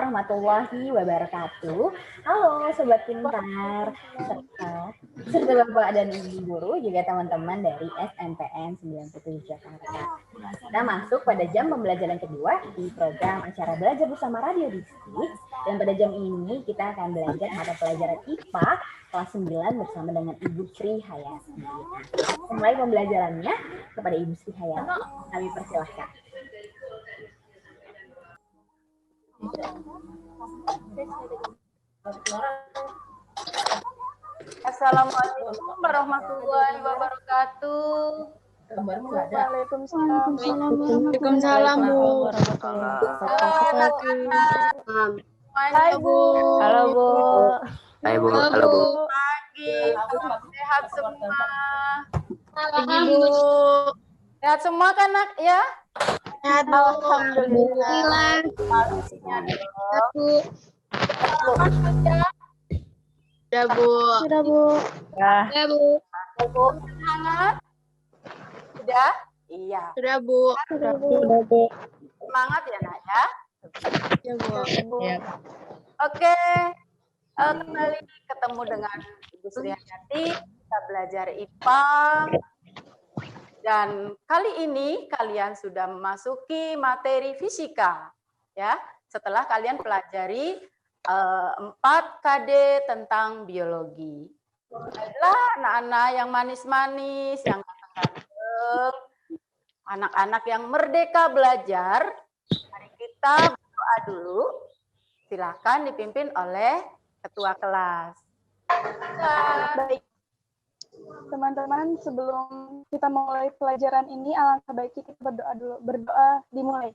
warahmatullahi wabarakatuh. Halo Sobat Pintar, serta Bapak dan Ibu Guru, juga teman-teman dari SMPN 97 Jakarta. Kita masuk pada jam pembelajaran kedua di program acara Belajar Bersama Radio Distrik. Dan pada jam ini kita akan belajar mata pelajaran IPA kelas 9 bersama dengan Ibu Sri Hayati. Mulai pembelajarannya kepada Ibu Sri Hayati, kami persilahkan. Assalamualaikum warahmatullahi wabarakatuh. Waalaikumsalam. Waalaikumsalam, Bu. Hai Bu. Halo Bu. Hai Bu, halo Bu. Pagi, sehat semua. Pagi, Bu. Sehat semua kan nak ya? Sehat, Bu. Alhamdulillah. Pastinya dong. Sudah, Bu. Sudah Bu. Sudah, Bu. Semangat? Sudah? Iya. Sudah, Bu. Sudah Bu. Semangat ya nak ya. Ya, Bu. Oke. Kembali ketemu dengan Ibu Sri Hayati. Kita belajar IPA. Dan kali ini kalian sudah memasuki materi fisika. Ya, setelah kalian pelajari 4 KD tentang biologi. Baiklah anak-anak yang manis-manis, yang ganteng-ganteng, anak-anak yang merdeka belajar, mari kita berdoa dulu. Silakan dipimpin oleh ketua kelas. Baik. Teman-teman, sebelum kita mulai pelajaran ini, alangkah baiknya kita berdoa dulu. Berdoa dimulai.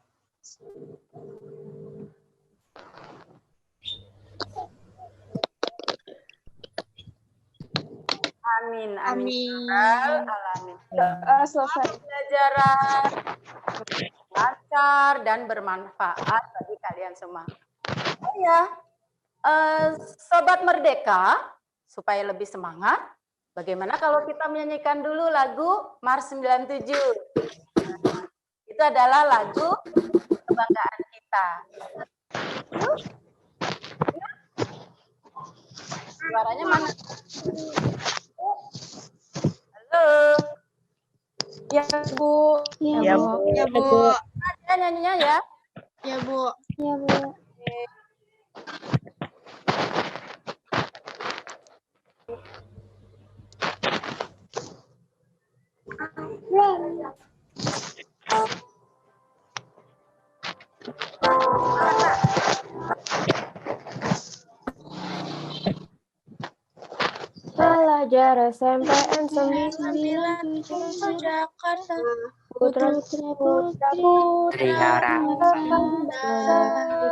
Amin, amin. Amin. Alamin. Selesai. Pelajaran lancar dan bermanfaat bagi kalian semua. Oh ya, Sobat Merdeka, supaya lebih semangat, bagaimana kalau kita menyanyikan dulu lagu Mars 97? Itu adalah lagu kebanggaan kita. Yuk. Suaranya mana? Halo. Ya Bu. Ya, Bu. Ya, Bu. Ada nyanyinya ya? Ya, Bu. Ya Bu. Pelajar SMPN 97 Jakarta. Putra Putri harapan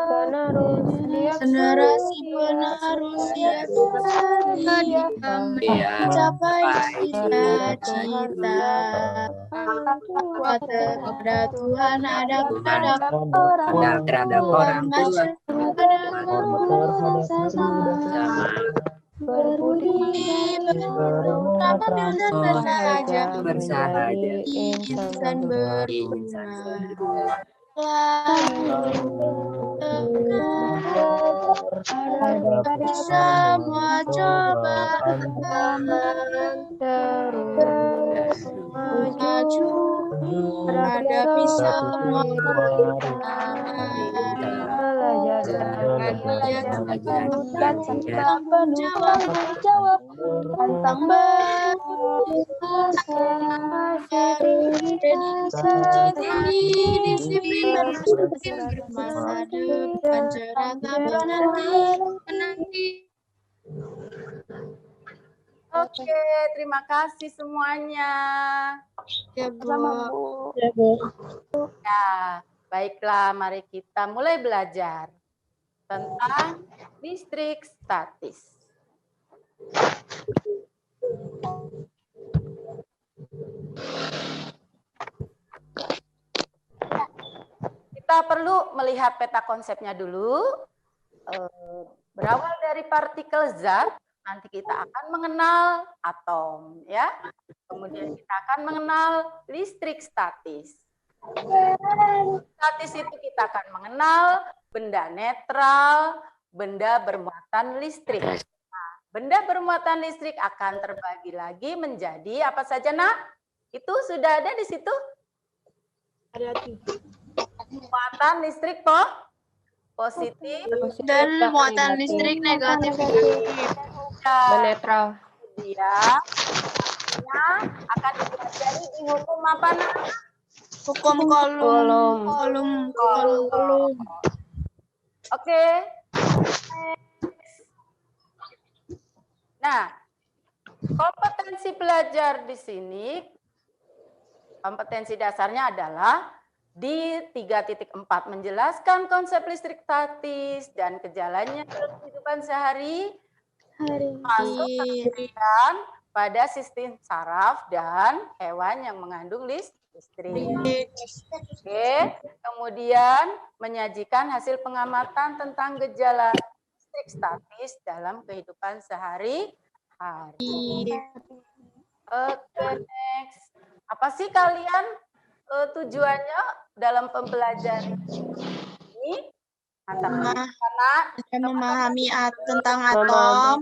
penerus Generasi penerus yang tadi kami mencapai cita-cita. Kuat kepada Tuhan ada pada orang terhadap orang tua sama berbudi bersahaja insan beriman hadapi semua cobaan terus maju hadapi semua jawab tentang disiplin masa depan cerah tanpa menanti. Oke, terima kasih semuanya. Ya, Bu. Ya Bu. Ya, baiklah, mari kita mulai belajar tentang listrik statis. Kita perlu melihat peta konsepnya dulu. Berawal dari partikel zat, nanti kita akan mengenal atom, ya. Kemudian kita akan mengenal listrik statis. Statis itu kita akan mengenal benda netral, benda bermuatan listrik. Nah, benda bermuatan listrik akan terbagi lagi menjadi apa saja, Nak? Itu sudah ada di situ? Ada Muatan listrik positif Dan muatan listrik negatif. dan netral. dia akan dipelajari di hukum apa, Nak? Hukum kolom. Oke. Nah, kompetensi belajar di sini, kompetensi dasarnya adalah di 3.4 menjelaskan konsep listrik statis dan gejalanya dalam kehidupan sehari-hari, masuk kemudian pada sistem saraf dan hewan yang mengandung listrik. Oke, kemudian menyajikan hasil pengamatan tentang gejala listrik statis dalam kehidupan sehari-hari. Oke, next. Apa sih kalian tujuannya dalam pembelajaran ini? Memahami tentang atom,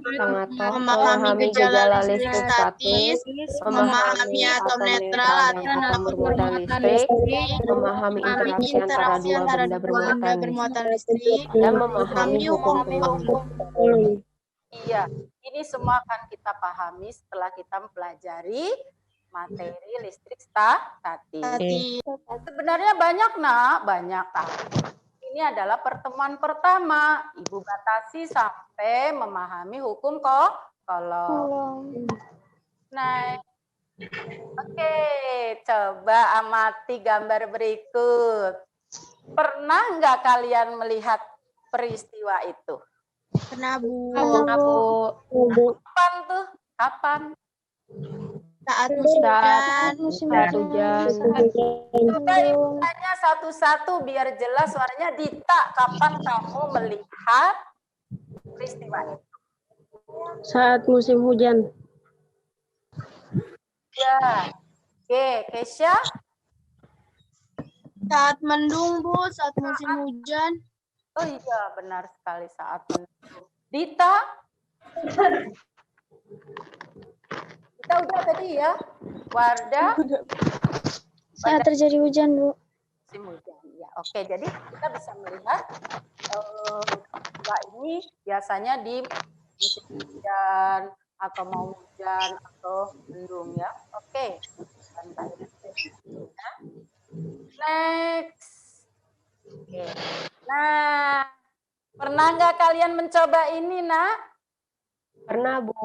memahami gejala listrik statis, memahami atom netral atau bermuatan listrik, Memahami interaksi antara dua benda bermuatan listrik, dan memahami hukum Coulomb. Iya, ini semua akan kita pahami setelah kita mempelajari materi listrik statis. Sebenarnya banyak, Nak, banyak. Ini adalah pertemuan pertama. Ibu batasi sampai memahami hukum Coulomb. Nah, oke, coba amati gambar berikut. Pernah nggak kalian melihat peristiwa itu? Pernah, Bu. Kapan tuh? Kapan? Saat musim hujan. Coba ibu tanya satu-satu biar jelas suaranya. Dita, kapan kamu melihat peristiwa itu? Saat musim hujan. Ya. Oke, Kesha? Saat mendung, Bu. Saat musim hujan. Oh iya, benar sekali saat mendung. Dita? Kita udah tadi ya. Wardah? Saat terjadi hujan, Bu. Musim hujan. Ya, oke. Jadi kita bisa melihat ini biasanya di musim hujan atau mau hujan atau mendung ya. Oke. Next. Oke. Nah, pernah nggak kalian mencoba ini, Nak? Pernah, Bu.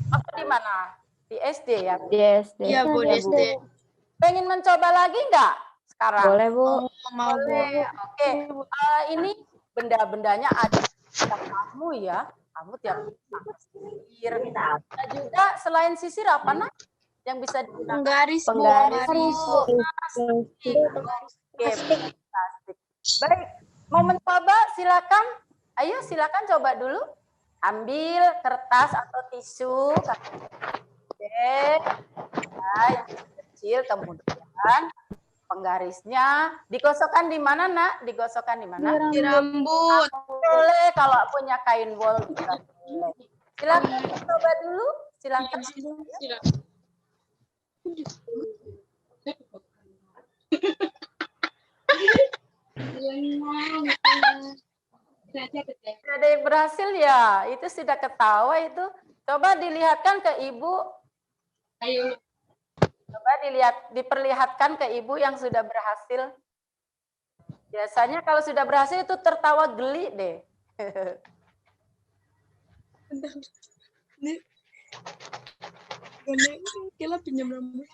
Apa di mana? Di SD ya? Di SD. Iya, Bu, di SD. Pengen mencoba lagi nggak sekarang? Boleh, Bu. Boleh. Oke. Ini benda-bendanya ada pada kamu ya. Kamu tiap sisir. Nah, juga selain sisir apa, Nak? Yang bisa digunakan? Penggaris, Bu. Plastik. Baik. Mau mencoba silakan. Ayo silakan coba dulu. Ambil kertas atau tisu. Nah, yang kecil kemudian penggarisnya digosokkan di mana, Nak? Digosokkan di mana? Di rambut. Boleh kalau punya kain wol juga boleh. Silakan coba dulu. Silakan. Ada yang berhasil ya? Itu sudah ketawa itu. Coba dilihatkan ke Ibu. Ayo. Coba diperlihatkan ke Ibu yang sudah berhasil. Biasanya kalau sudah berhasil itu tertawa geli deh. Kira pinjam rambut.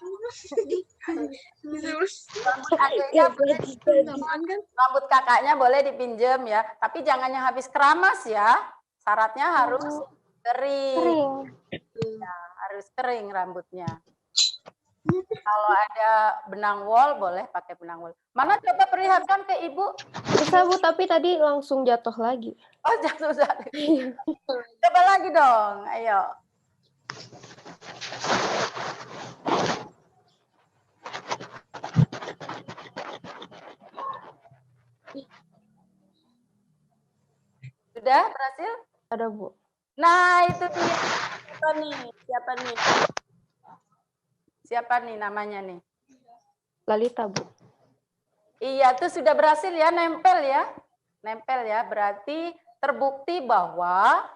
Rambut kakaknya boleh dipinjam ya, tapi jangan yang habis keramas ya. Syaratnya harus kering. Ya, harus kering rambutnya. Kalau ada benang wol boleh pakai benang wol. Mana coba perlihatkan ke Ibu. Bisa, Bu, tapi tadi langsung jatuh lagi. Oh, jatuh lagi. Coba lagi dong, ayo. Sudah berhasil? Ada, Bu. Nah, itu dia. Siapa nih? Siapa nih namanya nih? Lalita, Bu. Iya, itu sudah berhasil ya, nempel ya. Nempel ya, berarti terbukti bahwa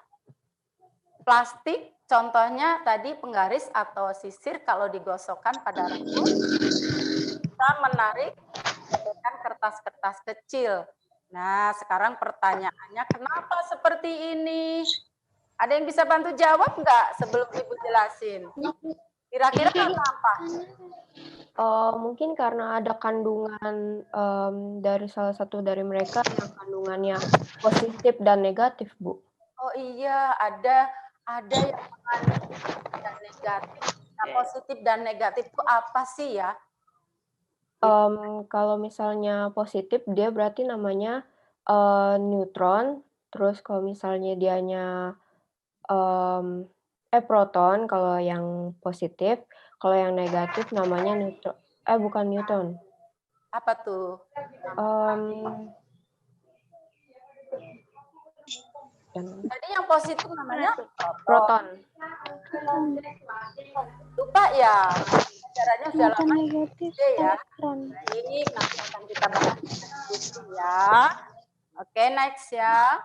plastik, contohnya tadi penggaris atau sisir kalau digosokkan pada rambut, bisa menarik kertas-kertas kecil. Nah, sekarang pertanyaannya, kenapa seperti ini? Ada yang bisa bantu jawab nggak sebelum Ibu jelasin? Kira-kira kenapa? Mungkin karena ada kandungan dari salah satu dari mereka yang kandungannya positif dan negatif, Bu. Oh iya, ada yang mengandung positif dan negatif. Nah, positif dan negatif itu apa sih ya? Kalau misalnya positif, dia berarti namanya neutron. Terus kalau misalnya dianya proton kalau yang positif, kalau yang negatif namanya neutron. Bukan neutron. Apa tuh? Jadi yang positif namanya Proton. Lupa ya. Caranya sudah lama negatif ya. elektron. Baik, nanti akan kita bahas ya. Oke, next ya.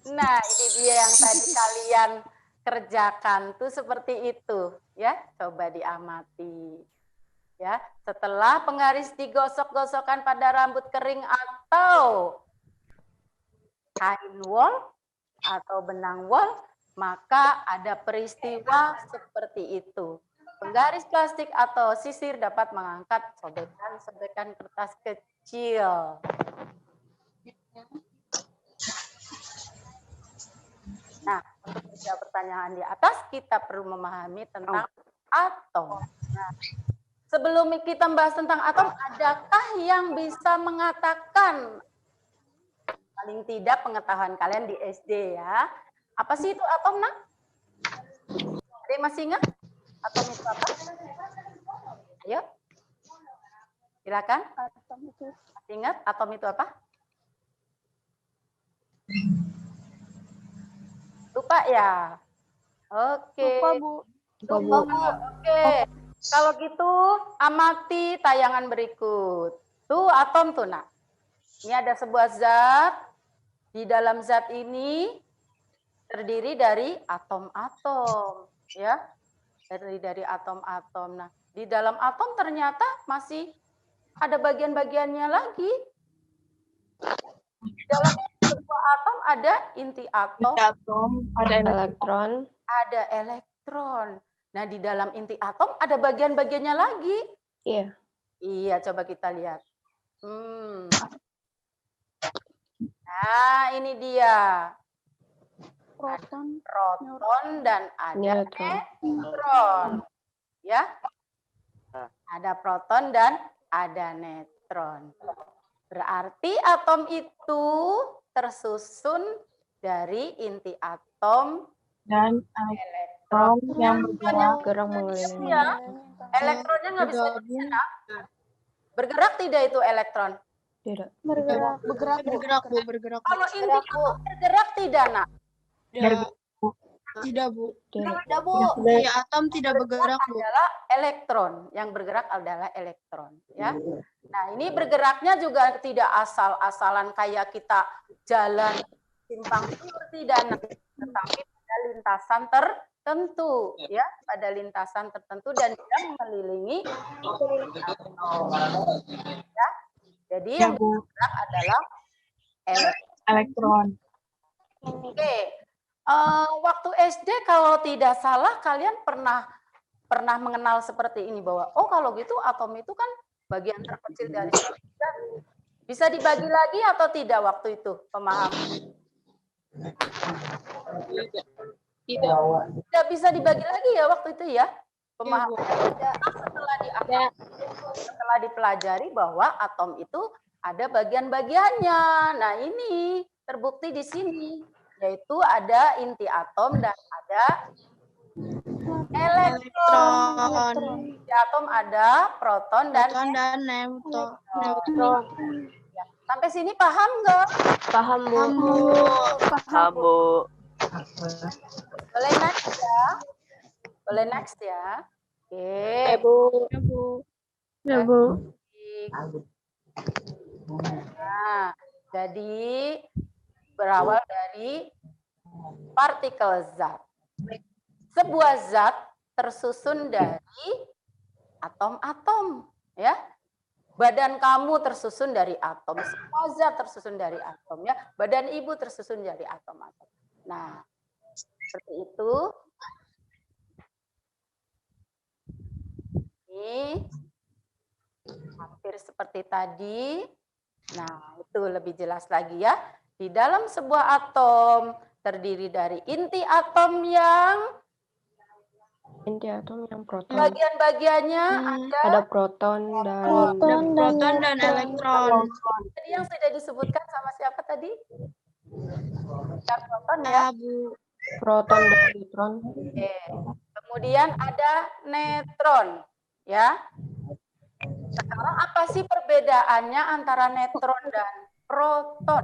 Nah, ini dia yang tadi kalian kerjakan tuh seperti itu ya. Coba diamati. Ya, setelah penggaris digosok-gosokkan pada rambut kering atau kain wol atau benang wol, maka ada peristiwa seperti itu. Penggaris plastik atau sisir dapat mengangkat sobekan-sobekan kertas kecil. Nah, untuk menjawab pertanyaan di atas, kita perlu memahami tentang atom. Nah, sebelum kita membahas tentang atom, adakah yang bisa mengatakan, paling tidak pengetahuan kalian di SD ya, apa sih itu atom, nak? Ada yang masih ingat? Atom itu apa? Ayo. Silakan. Masih ingat atom itu apa? Lupa ya? Oke. Lupa, Bu. Lupa, Bu. Oke. Kalau gitu, amati tayangan berikut. Tuh atom tuh, nak. Ini ada sebuah zat. Di dalam zat ini terdiri dari atom-atom, ya. Terdiri dari atom-atom. Nah, di dalam atom ternyata masih ada bagian-bagiannya lagi. Di dalam sebuah atom ada inti atom, ada elektron, ada elektron. Nah, di dalam inti atom ada bagian-bagiannya lagi. Iya. Iya, coba kita lihat. Nah, ini dia. Proton, dan ada neutron. Ya. Ada proton dan ada neutron. Berarti atom itu tersusun dari inti atom dan elektron yang bergerak mengelilingi. Ya. Elektronnya nggak bisa bergerak. Bergerak tidak itu elektron? Tidak. Bergerak. Bergerak. Kalau inti atom bergerak tidak, nak? Tidak, Bu. Tidak, Bu. Di atom tidak bergerak, Bu. Adalah elektron. Yang bergerak adalah elektron, ya. Nah, ini bergeraknya juga tidak asal-asalan kayak kita jalan simpang siur tidak, nah, tetapi pada lintasan tertentu, ya, pada lintasan tertentu dan yang mengelilingi atom. Ya. Jadi yang bergerak adalah elektron. Oke. Waktu SD kalau tidak salah kalian pernah mengenal seperti ini bahwa kalau gitu atom itu kan bagian terkecil dari zat. Bisa dibagi lagi atau tidak waktu itu pemahaman? Tidak bisa dibagi lagi ya waktu itu ya pemahaman. Setelah dipelajari bahwa atom itu ada bagian-bagiannya. Nah ini terbukti di sini. Yaitu ada inti atom dan ada elektron. Di atom ada proton dan neutron. ya. Sampai sini paham nggak? Paham, Bu. Paham, Bu. Boleh next ya? Boleh next ya? Oke. Bu. Ya, Bu. Nah, jadi berawal dari partikel zat. Sebuah zat tersusun dari atom-atom, ya. Badan kamu tersusun dari atom, semua zat tersusun dari atom, ya. Badan ibu tersusun dari atom-atom. Nah, seperti itu. Ini hampir seperti tadi. Nah, itu lebih jelas lagi ya. Di dalam sebuah atom terdiri dari inti atom yang proton. bagian-bagiannya Ada proton dan elektron. tadi yang sudah disebutkan sama siapa tadi? Proton ya. proton dan neutron. Oke. Kemudian ada neutron, ya. Sekarang apa sih perbedaannya antara neutron dan proton?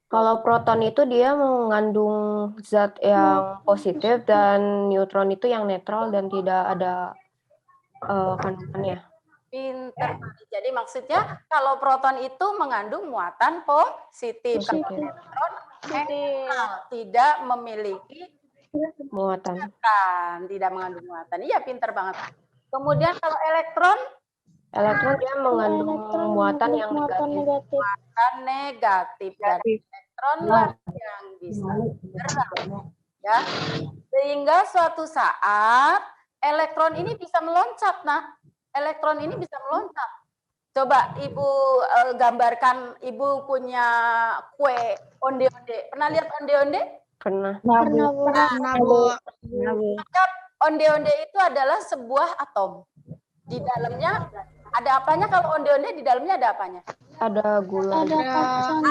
Kalau proton itu dia mengandung zat yang positif dan neutron itu yang netral dan tidak ada kandungannya. Pinter. Jadi maksudnya kalau proton itu mengandung muatan positif, kalau neutron netral, tidak memiliki Muatan. tidak mengandung muatan. Iya, pinter banget. Kemudian kalau elektron Dia mengandung muatan yang negatif. muatan negatif dan elektronlah yang bisa bergerak, ya. Sehingga suatu saat elektron ini bisa meloncat. Nah, elektron ini bisa meloncat. Coba Ibu gambarkan, Ibu punya kue onde-onde. Pernah lihat onde-onde? Pernah. Onde-onde itu adalah sebuah atom. Di dalamnya ada apanya? Kalau onde-onde di dalamnya ada apanya? Ada gula. Ada kacang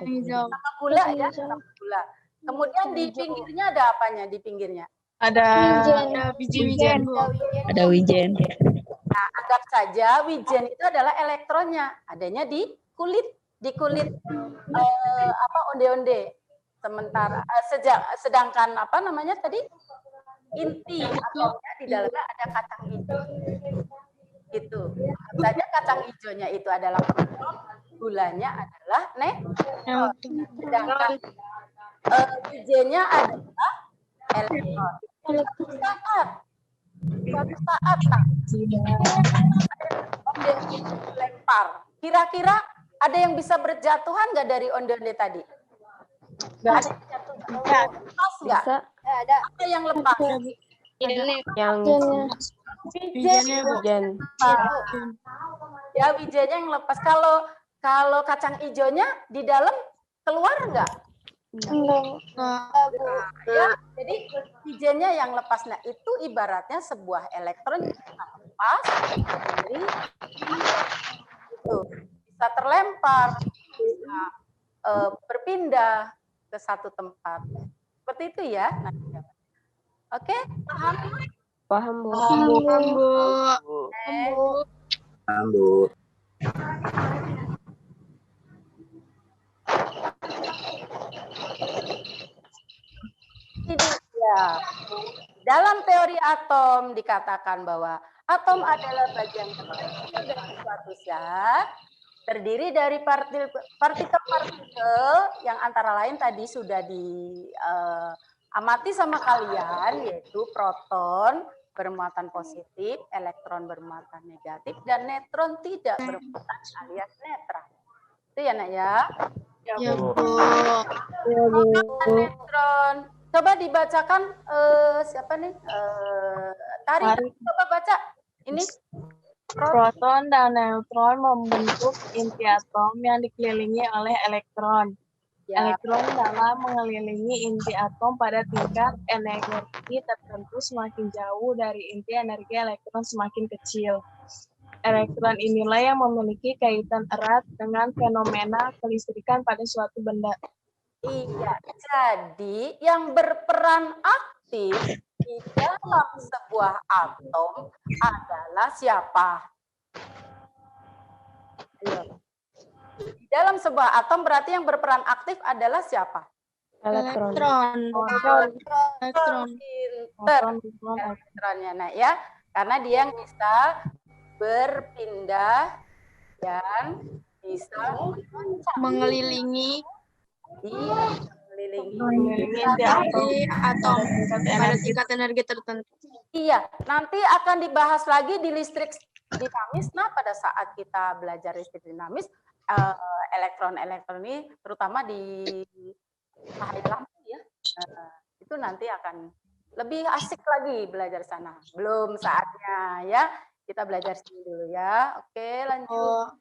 hijau. Sama gula ya, sama gula. Kemudian di pinggirnya ada apanya? Di pinggirnya Ada biji wijen, Bu. Ada wijen. Nah, anggap saja wijen itu adalah elektronnya, adanya di kulit onde-onde. Sementara sedangkan apa namanya tadi? Inti atomnya di dalamnya ada kacang hijau. Gitu. Anggap saja kacang hijaunya itu adalah proton, gulanya adalah neutron. Sedangkan wijennya adalah elektron. Suatu saat onde-onde dilempar. Kira-kira ada yang bisa berjatuhan nggak dari onde-onde tadi? Ada yang jatuh nggak? Lepas nggak? Ada. Apa yang lepas? Yang wijen. Ya, wijennya yang lepas. Kalau kacang hijaunya di dalam keluar nggak? Ya, jadi wijennya yang lepas. Nah, itu ibaratnya sebuah elektron yang lepas dari itu bisa terlempar, bisa berpindah ke satu tempat. Seperti itu ya. Nah, oke, paham? Paham, Bu. Paham, Bu. Ini dia. Dalam teori atom dikatakan bahwa atom adalah bagian kecil dari suatu zat, terdiri dari partikel-partikel yang antara lain tadi sudah diamati sama kalian, yaitu proton bermuatan positif, elektron bermuatan negatif, dan neutron tidak bermuatan alias netral. Itu ya, Nak ya? Ya, Bu. Neutron. Coba dibacakan siapa nih? Tari, coba baca. Ini Proton dan neutron membentuk inti atom yang dikelilingi oleh elektron. ya. Elektron dalam mengelilingi inti atom pada tingkat energi tertentu semakin jauh dari inti energi elektron semakin kecil. Elektron inilah yang memiliki kaitan erat dengan fenomena kelistrikan pada suatu benda. Iya, jadi yang berperan aktif di dalam sebuah atom adalah siapa? Ayo. Di dalam sebuah atom berarti yang berperan aktif adalah siapa? Elektron. Pinter elektronnya, nah ya, karena dia yang bisa berpindah dan bisa Mengelilingi mengelilingi atom pada tingkat energi tertentu. Iya, nanti akan dibahas lagi di listrik dinamis. Nah, pada saat kita belajar listrik dinamis, elektron-elektron ini terutama di cahaya lampu ya, itu nanti akan lebih asik lagi belajar sana. Belum saatnya ya, kita belajar sini dulu ya. Oke, lanjut.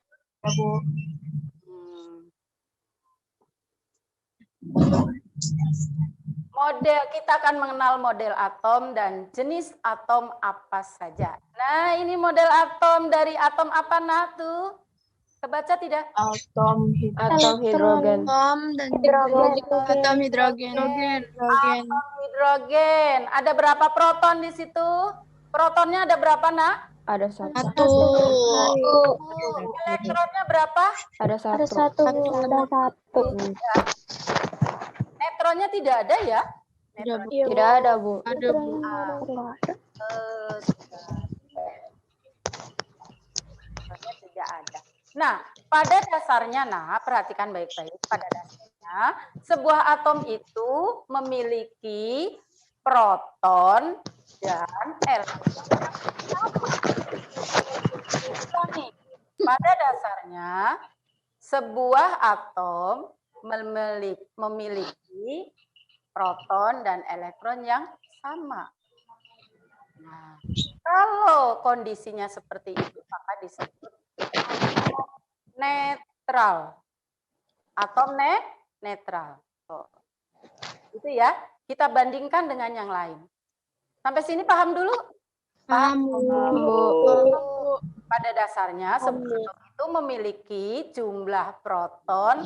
Model, kita akan mengenal model atom dan jenis atom apa saja. Nah, ini model atom dari atom apa, Nah, tuh? Kebaca tidak? Atom hidrogen. Atom hidrogen. Atom hidrogen. Ada berapa proton di situ? Protonnya ada berapa, Nak? Ada satu. Elektronnya berapa? Ada satu. Neutronnya tidak ada ya? Tidak ada, Bu. Ada, Bu. Neutronnya tidak ada. Nah, pada dasarnya, nah, perhatikan baik-baik. Pada dasarnya, sebuah atom itu memiliki proton dan elektron. Pada dasarnya, sebuah atom memiliki proton dan elektron yang sama. Nah, kalau kondisinya seperti itu, maka disebut netral. Atom netral. Itu ya, kita bandingkan dengan yang lain. Sampai sini paham dulu? Paham, Bu. Pada dasarnya, sebuah atom itu memiliki jumlah proton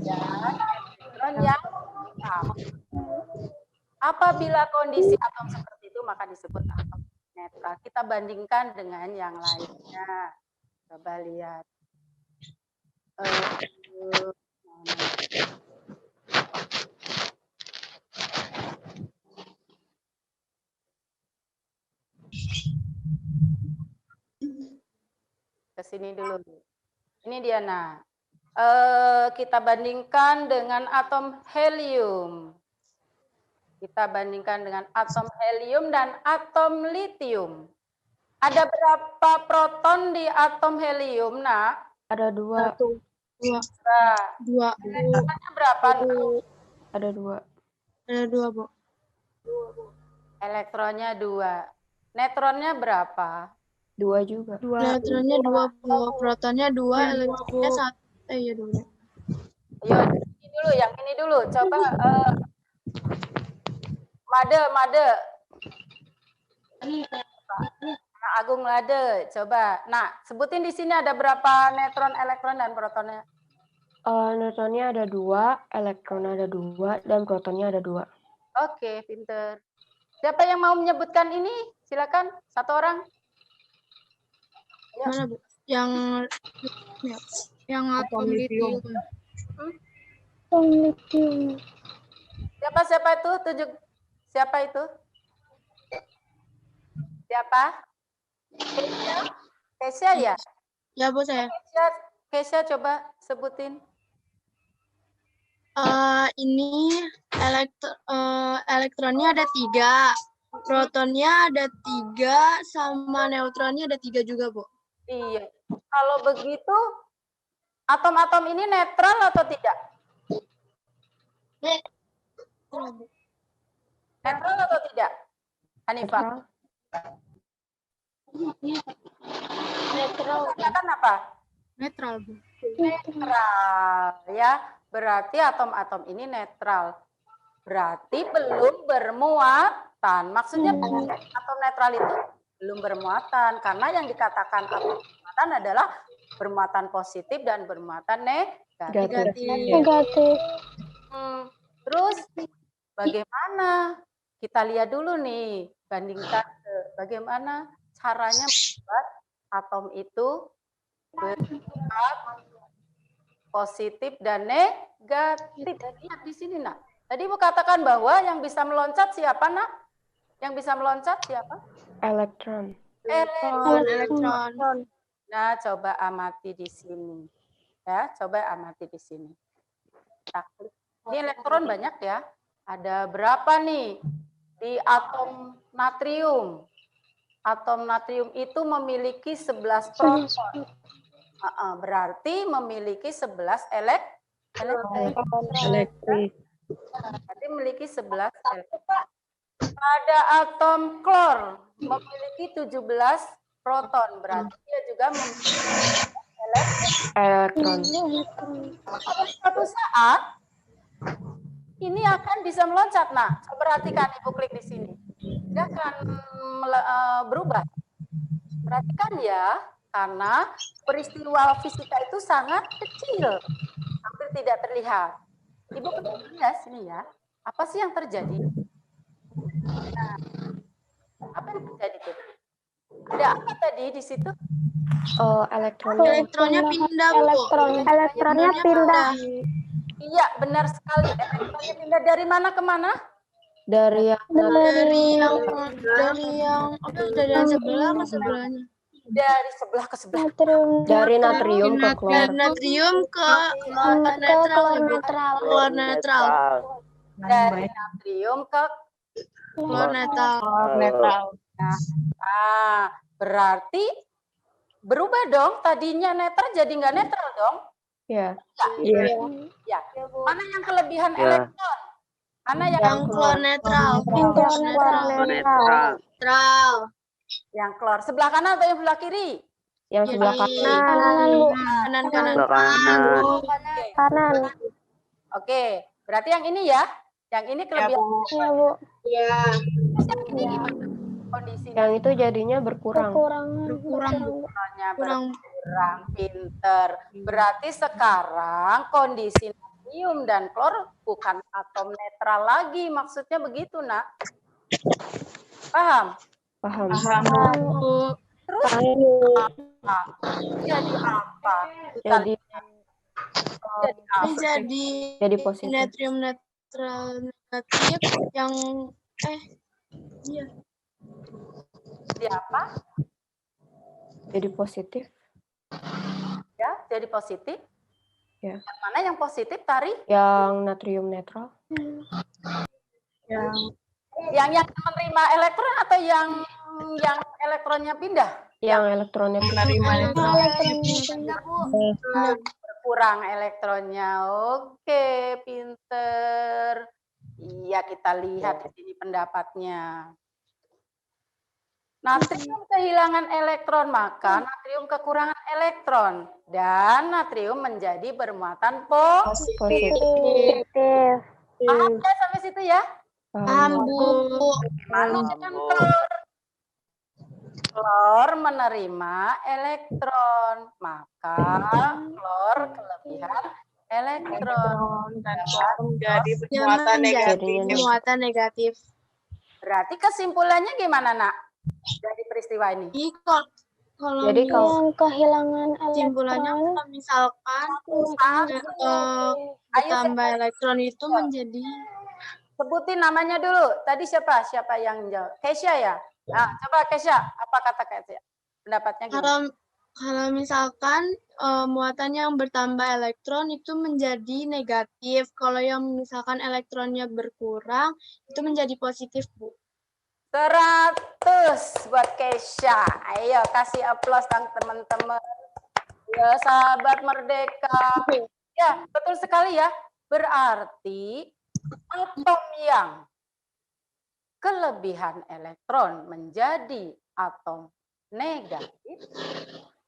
dan elektron yang sama. Apabila kondisi atom seperti itu, maka disebut atom netral. Kita bandingkan dengan yang lainnya. Coba lihat. Ke sini dulu. Ini dia, Nah. Kita bandingkan dengan atom helium. Kita bandingkan dengan atom helium dan atom litium. Ada berapa proton di atom helium, Nak? Ada 2. Dua. Elektronnya berapa, Nak? Ada 2. Ada 2, Bu. Elektronnya 2. Neutronnya berapa? 2 juga. Elektronnya 2, Bu. Protonnya 2, elektronnya 1. Iya, 2. Ayo, ini dulu, yang ini dulu. Coba Made. Nah, Agung Lade, coba. Nah, sebutin di sini ada berapa neutron, elektron, dan protonnya? Neutronnya ada 2, elektronnya ada 2, dan protonnya ada 2. Oke, pinter. Siapa yang mau menyebutkan ini? Silakan, satu orang. Ya. Mana, Bu? Yang atom litium. Siapa itu? Siapa itu? Siapa? Kesia ya? Ya, Bu, saya. Kesia coba sebutin. Ini elektronnya ada 3, protonnya ada 3, sama neutronnya ada 3 juga, Bu. Iya. Kalau begitu, atom-atom ini netral atau tidak? Netral atau tidak? Hanifah? Netral. Katakan apa? Netral, Bu. Netral, ya. Berarti atom-atom ini netral. Berarti belum bermuatan. Maksudnya atom netral itu belum bermuatan. Karena yang dikatakan atom bermuatan adalah bermuatan positif dan bermuatan negatif. Negatif. Terus bagaimana kita lihat dulu nih, bandingkan bagaimana caranya membuat atom itu bersikap positif dan negatif. Lihat di sini, Nak. Tadi Ibu katakan bahwa yang bisa meloncat siapa, Nak? Yang bisa meloncat siapa? Elektron. Elektron. Nah, coba amati di sini. Ya, coba amati di sini. Kita klik. Ini elektron banyak ya. Ada berapa nih di atom natrium? Atom natrium itu memiliki 11 proton. Berarti memiliki 11 Elektrik. Berarti memiliki 11 elektron. Pada atom klor memiliki 17 proton. Berarti dia juga memiliki Elektron. pada suatu saat ini akan bisa meloncat. Nah, perhatikan, Ibu klik di sini. Dia akan berubah. Perhatikan ya, karena peristiwa fisika itu sangat kecil, hampir tidak terlihat. Ibu lihat sini ya, apa sih yang terjadi? Nah, apa yang terjadi tuh? Ada apa tadi di situ? Elektronnya pindah, Bu. Elektronnya pindah. Iya, benar sekali. Elektronnya pindah dari mana ke mana? Dari yang Dari yang sebelah ke sebelahnya. Dari sebelah ke sebelah. dari natrium ke klor. Dari natrium ke netral. Keluar netral. Dari natrium ke Keluar netral. Nah, berarti berubah dong. Tadinya netral jadi nggak netral dong. Ya. Ya. Mana yang kelebihan elektron? Mana Yang keluar netral. Netral. yang klor? Sebelah kanan atau yang sebelah kiri? Yang sebelah kanan. Kanan. Kanan. Oke, berarti yang ini ya. Yang ini kelebihan. Iya, Bu. Terus yang ini gimana kondisinya? Yang itu jadinya berkurang. Elektronnya berkurang, pinter. Berarti sekarang kondisi natrium dan klor bukan atom netral lagi. Maksudnya begitu, Nak? Paham? Paham. Terus jadi apa? Jadi Jadi positif. natrium netral negatif yang Jadi apa? Jadi positif. Ya, jadi positif. Ya. Yang mana yang positif, Tari? Yang natrium netral. Yang menerima elektron atau yang elektronnya pindah? Yang elektronnya Berkurang elektronnya. Oke, pinter. Iya, kita lihat di sini pendapatnya. Natrium kehilangan elektron, maka natrium kekurangan elektron. Dan natrium menjadi bermuatan positif. Paham ya sampai situ ya? paham, Bu. Mana dengan klor? Klor menerima elektron, maka klor kelebihan elektron. Dan klor menjadi Yang bermuatan menjadi negatif. muatan negatif. Berarti kesimpulannya gimana, Nak? Dari peristiwa ini. Kalau Jadi kalau Yang kehilangan kesimpulannya elektron. kalau misalkan ditambah elektron itu menjadi Sebutin namanya dulu. Tadi siapa? Siapa yang jawab? Kesha ya? Nah, coba Kesha, apa kata Kesha? Pendapatnya gimana? kalau misalkan muatan yang bertambah elektron itu menjadi negatif. Kalau yang misalkan elektronnya berkurang itu menjadi positif, Bu. 100 buat Kesha. Ayo kasih aplaus dong teman-teman. Ya, sahabat merdeka. Ya, betul sekali ya. Berarti atom yang kelebihan elektron menjadi atom negatif,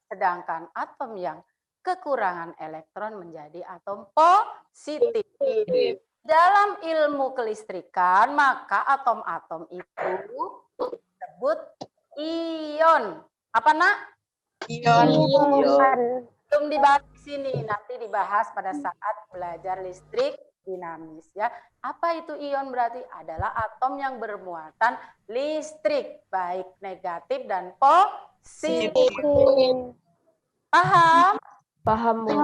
sedangkan atom yang kekurangan elektron menjadi atom positif. Dalam ilmu kelistrikan, maka atom-atom itu disebut ion. Apa, Nak? Ion. Belum dibahas di sini, nanti dibahas pada saat belajar listrik dinamis ya. Apa itu ion berarti? Adalah atom yang bermuatan listrik, baik negatif dan positif. Paham? Paham, Bu.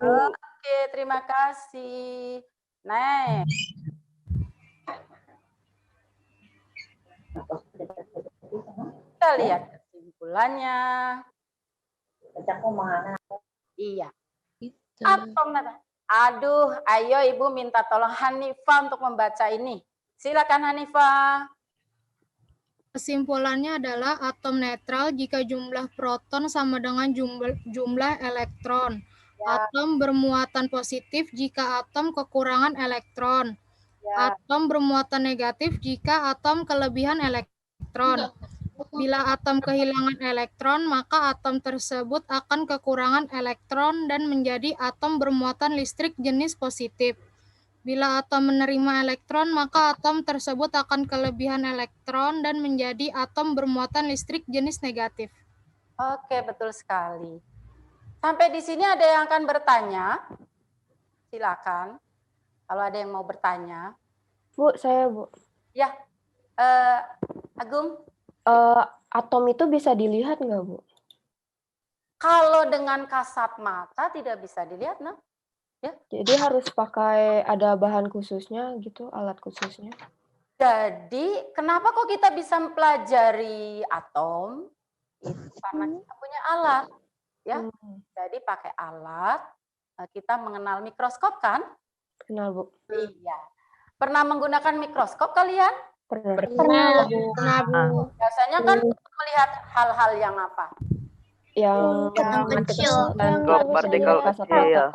Oke, terima kasih. Next. Kita lihat kesimpulannya. Iya. Atom. Aduh, ayo Ibu minta tolong Hanifah untuk membaca ini. Silakan Hanifah. Kesimpulannya adalah atom netral jika jumlah proton sama dengan jumlah elektron. Ya. Atom bermuatan positif jika atom kekurangan elektron. Ya. Atom bermuatan negatif jika atom kelebihan elektron. Bila atom kehilangan elektron, maka atom tersebut akan kekurangan elektron dan menjadi atom bermuatan listrik jenis positif. Bila atom menerima elektron, maka atom tersebut akan kelebihan elektron dan menjadi atom bermuatan listrik jenis negatif. Oke, betul sekali. Sampai di sini ada yang akan bertanya? Silakan. Kalau ada yang mau bertanya. Bu, saya, Bu. Ya, Agung. Atom itu bisa dilihat nggak, Bu? Kalau dengan kasat mata tidak bisa dilihat, nah. Ya. Jadi harus pakai ada bahan khususnya gitu, alat khususnya. Jadi, kenapa kok kita bisa mempelajari atom? Itu karena kita punya alat, ya. Jadi pakai alat, kita mengenal mikroskop kan? Kenal, Bu. Iya. Pernah menggunakan mikroskop kalian? Pernah, Bu. Biasanya kan melihat hal-hal yang apa? Yang kecil. Partikel kecil, ya.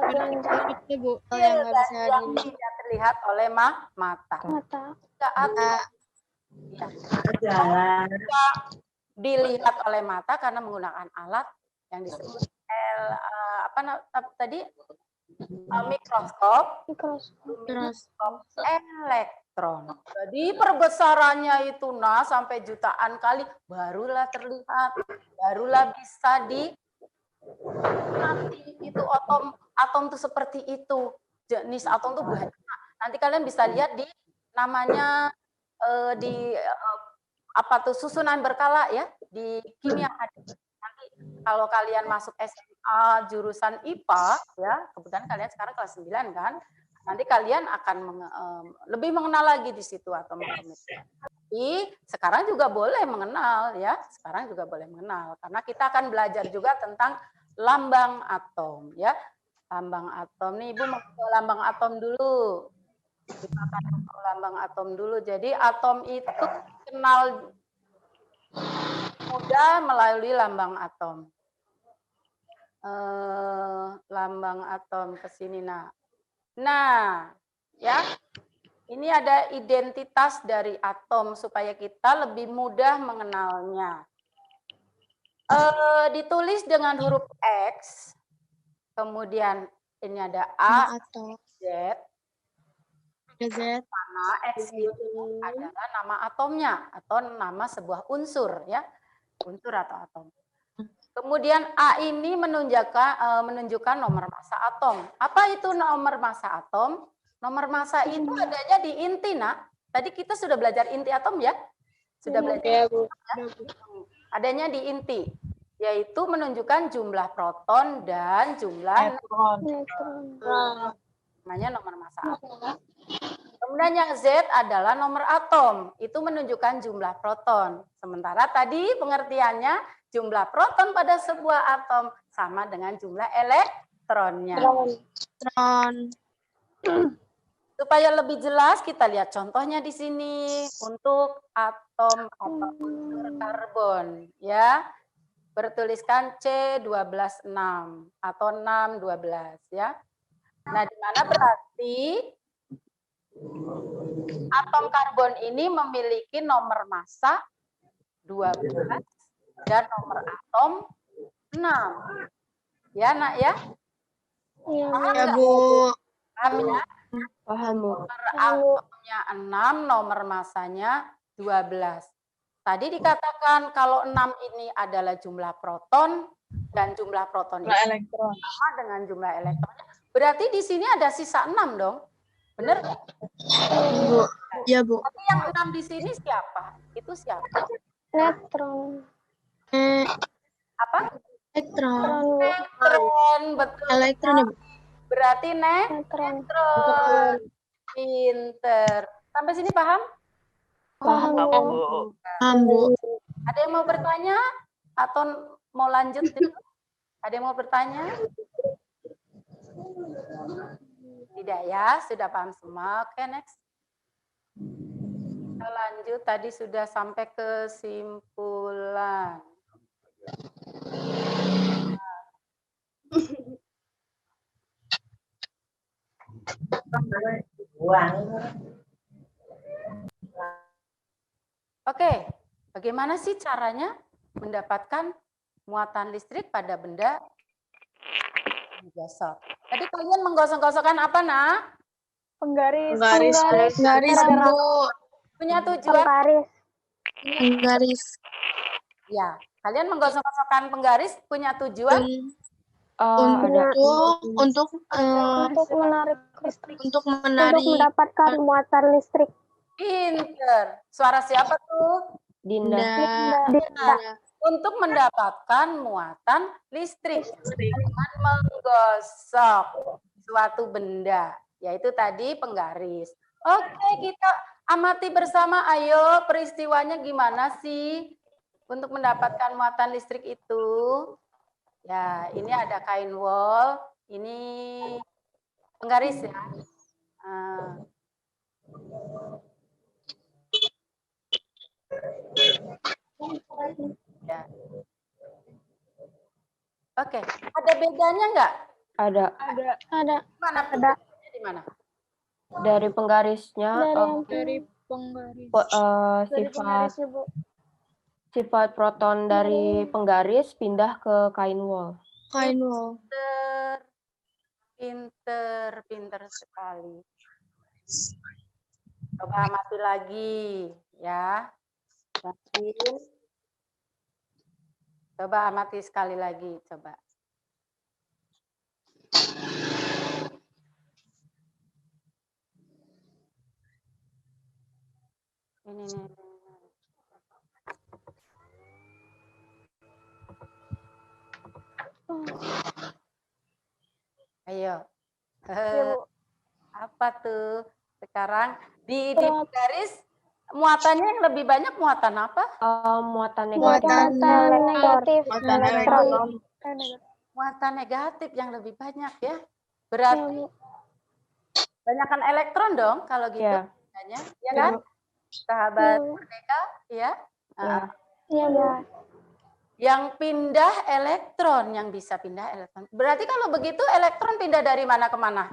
Itu, Bu, Yang yang nggak bisa tidak terlihat oleh mata. Bisa dilihat oleh mata karena menggunakan alat yang disebut mikroskop elektron. Jadi perbesarannya itu sampai jutaan kali barulah terlihat, barulah bisa nanti itu atom itu seperti itu. Jenis atom itu banyak. Nanti kalian bisa lihat di namanya susunan berkala ya di kimia. Nanti kalau kalian masuk SMA jurusan IPA ya, kebetulan kalian sekarang kelas 9 kan, nanti kalian akan lebih mengenal lagi di situ atom itu. Tapi sekarang juga boleh mengenal ya, sekarang juga boleh mengenal karena kita akan belajar juga tentang lambang atom ya. Lambang atom nih Ibu mau ke lambang atom dulu. Kita akan ke lambang atom dulu. Jadi atom itu kenal mudah melalui lambang atom. Lambang atom ke sini Nah, ya. Ini ada identitas dari atom supaya kita lebih mudah mengenalnya. Ditulis dengan huruf X. Kemudian ini ada A, Z. Karena X itu adalah nama atomnya atau nama sebuah unsur ya. Unsur atau atom. Kemudian A ini menunjukkan nomor massa atom. Apa itu nomor massa atom? Nomor massa itu adanya di inti, Tadi kita sudah belajar inti atom ya? Sudah belajar. Ya? Adanya di inti, yaitu menunjukkan jumlah proton dan jumlah neutron. Namanya nomor massa atom. Kemudian yang Z adalah nomor atom. Itu menunjukkan jumlah proton. Sementara tadi pengertiannya jumlah proton pada sebuah atom sama dengan jumlah elektronnya. Supaya lebih jelas kita lihat contohnya di sini untuk atom atau unsur karbon ya. Bertuliskan C12,6 atau 6,12 ya. Nah, di mana berarti atom karbon ini memiliki nomor massa 12 dan nomor atom 6. Ya, Nak ya? Iya, Bu. Paham ya? Paham, Bu. Nomor atomnya 6, nomor massanya 12. Tadi dikatakan kalau 6 ini adalah jumlah proton dan jumlah proton itu sama dengan jumlah elektronnya. Berarti di sini ada sisa 6 dong. Bener? Bu. Ya, Bu. Tapi yang 6 di sini siapa? Itu siapa? Neutron. Apa? Elektron. Elektron, betul. Elektron ya, Bu. Berarti Neutron. neutron. Pinter. Sampai sini paham? Paham, Paham, Bu. Bu. Paham, Bu. Ada yang mau bertanya? Atau mau lanjut dulu? Ada yang mau bertanya? Tidak ya, sudah paham semua. Oke, next. Kita lanjut, tadi sudah sampai kesimpulan. Oke, bagaimana sih caranya mendapatkan muatan listrik pada benda digosok? Tadi kalian menggosok-gosokkan apa, Nak? Penggaris. Penggaris, Bu. Punya tujuan? Penggaris. Penggaris. Ya, kalian menggosok-gosokkan penggaris punya tujuan? Untuk Menarik listrik. untuk Untuk menarik mendapatkan muatan listrik. Pinter. Suara siapa tuh? Dinda. Untuk mendapatkan muatan listrik dengan menggosok suatu benda, yaitu tadi penggaris. Oke, kita amati bersama. Ayo, peristiwanya gimana sih untuk mendapatkan muatan listrik itu? Ya, ini ada kain wol, ini penggaris ya. Ya. Oke, ada bedanya nggak? Ada. Mana bedanya di mana? Dari penggarisnya Dari penggaris. sifat proton dari penggaris pindah ke kain wol. kain wol. Pinter sekali. Coba amati lagi ya. Coba amati sekali lagi, coba. Ini nih. Ayo. Apa tuh? Sekarang di penggaris muatannya yang lebih banyak muatan apa? Muatan negatif. Muatan negatif yang lebih banyak ya. Berarti banyakkan elektron dong kalau gitu. Ya. Ya kan? Sahabat Merdeka, ya. Yang pindah elektron, yang bisa pindah elektron. Berarti kalau begitu elektron pindah dari mana ke mana?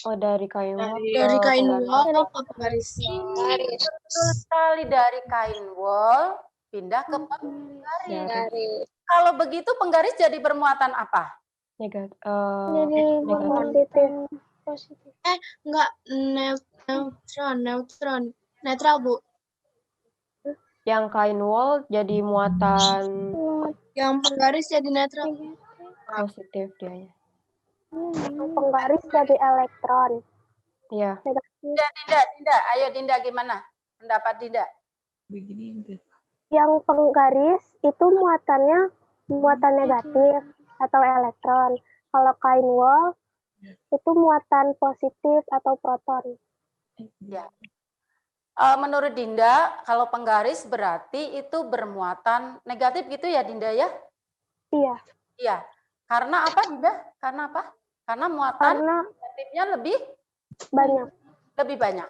Oh, dari kain wol. Dari kain wol ke penggaris. Betul sekali, dari kain wol pindah ke penggaris. Kalau begitu penggaris jadi bermuatan apa? Negatif. Positif. Enggak, neutron. Netral, Bu. Yang kain wol jadi muatan Yang penggaris jadi netral. positif dianya. Penggaris jadi elektron. Iya. Dinda, ayo Dinda gimana? Pendapat Dinda? Yang penggaris itu muatannya muatan negatif atau elektron. Kalau kain wol itu muatan positif atau proton. Ya. Menurut Dinda, kalau penggaris berarti itu bermuatan negatif gitu ya Dinda ya? Iya. Iya. Karena apa Dinda? Karena apa? Karena muatan negatifnya lebih banyak.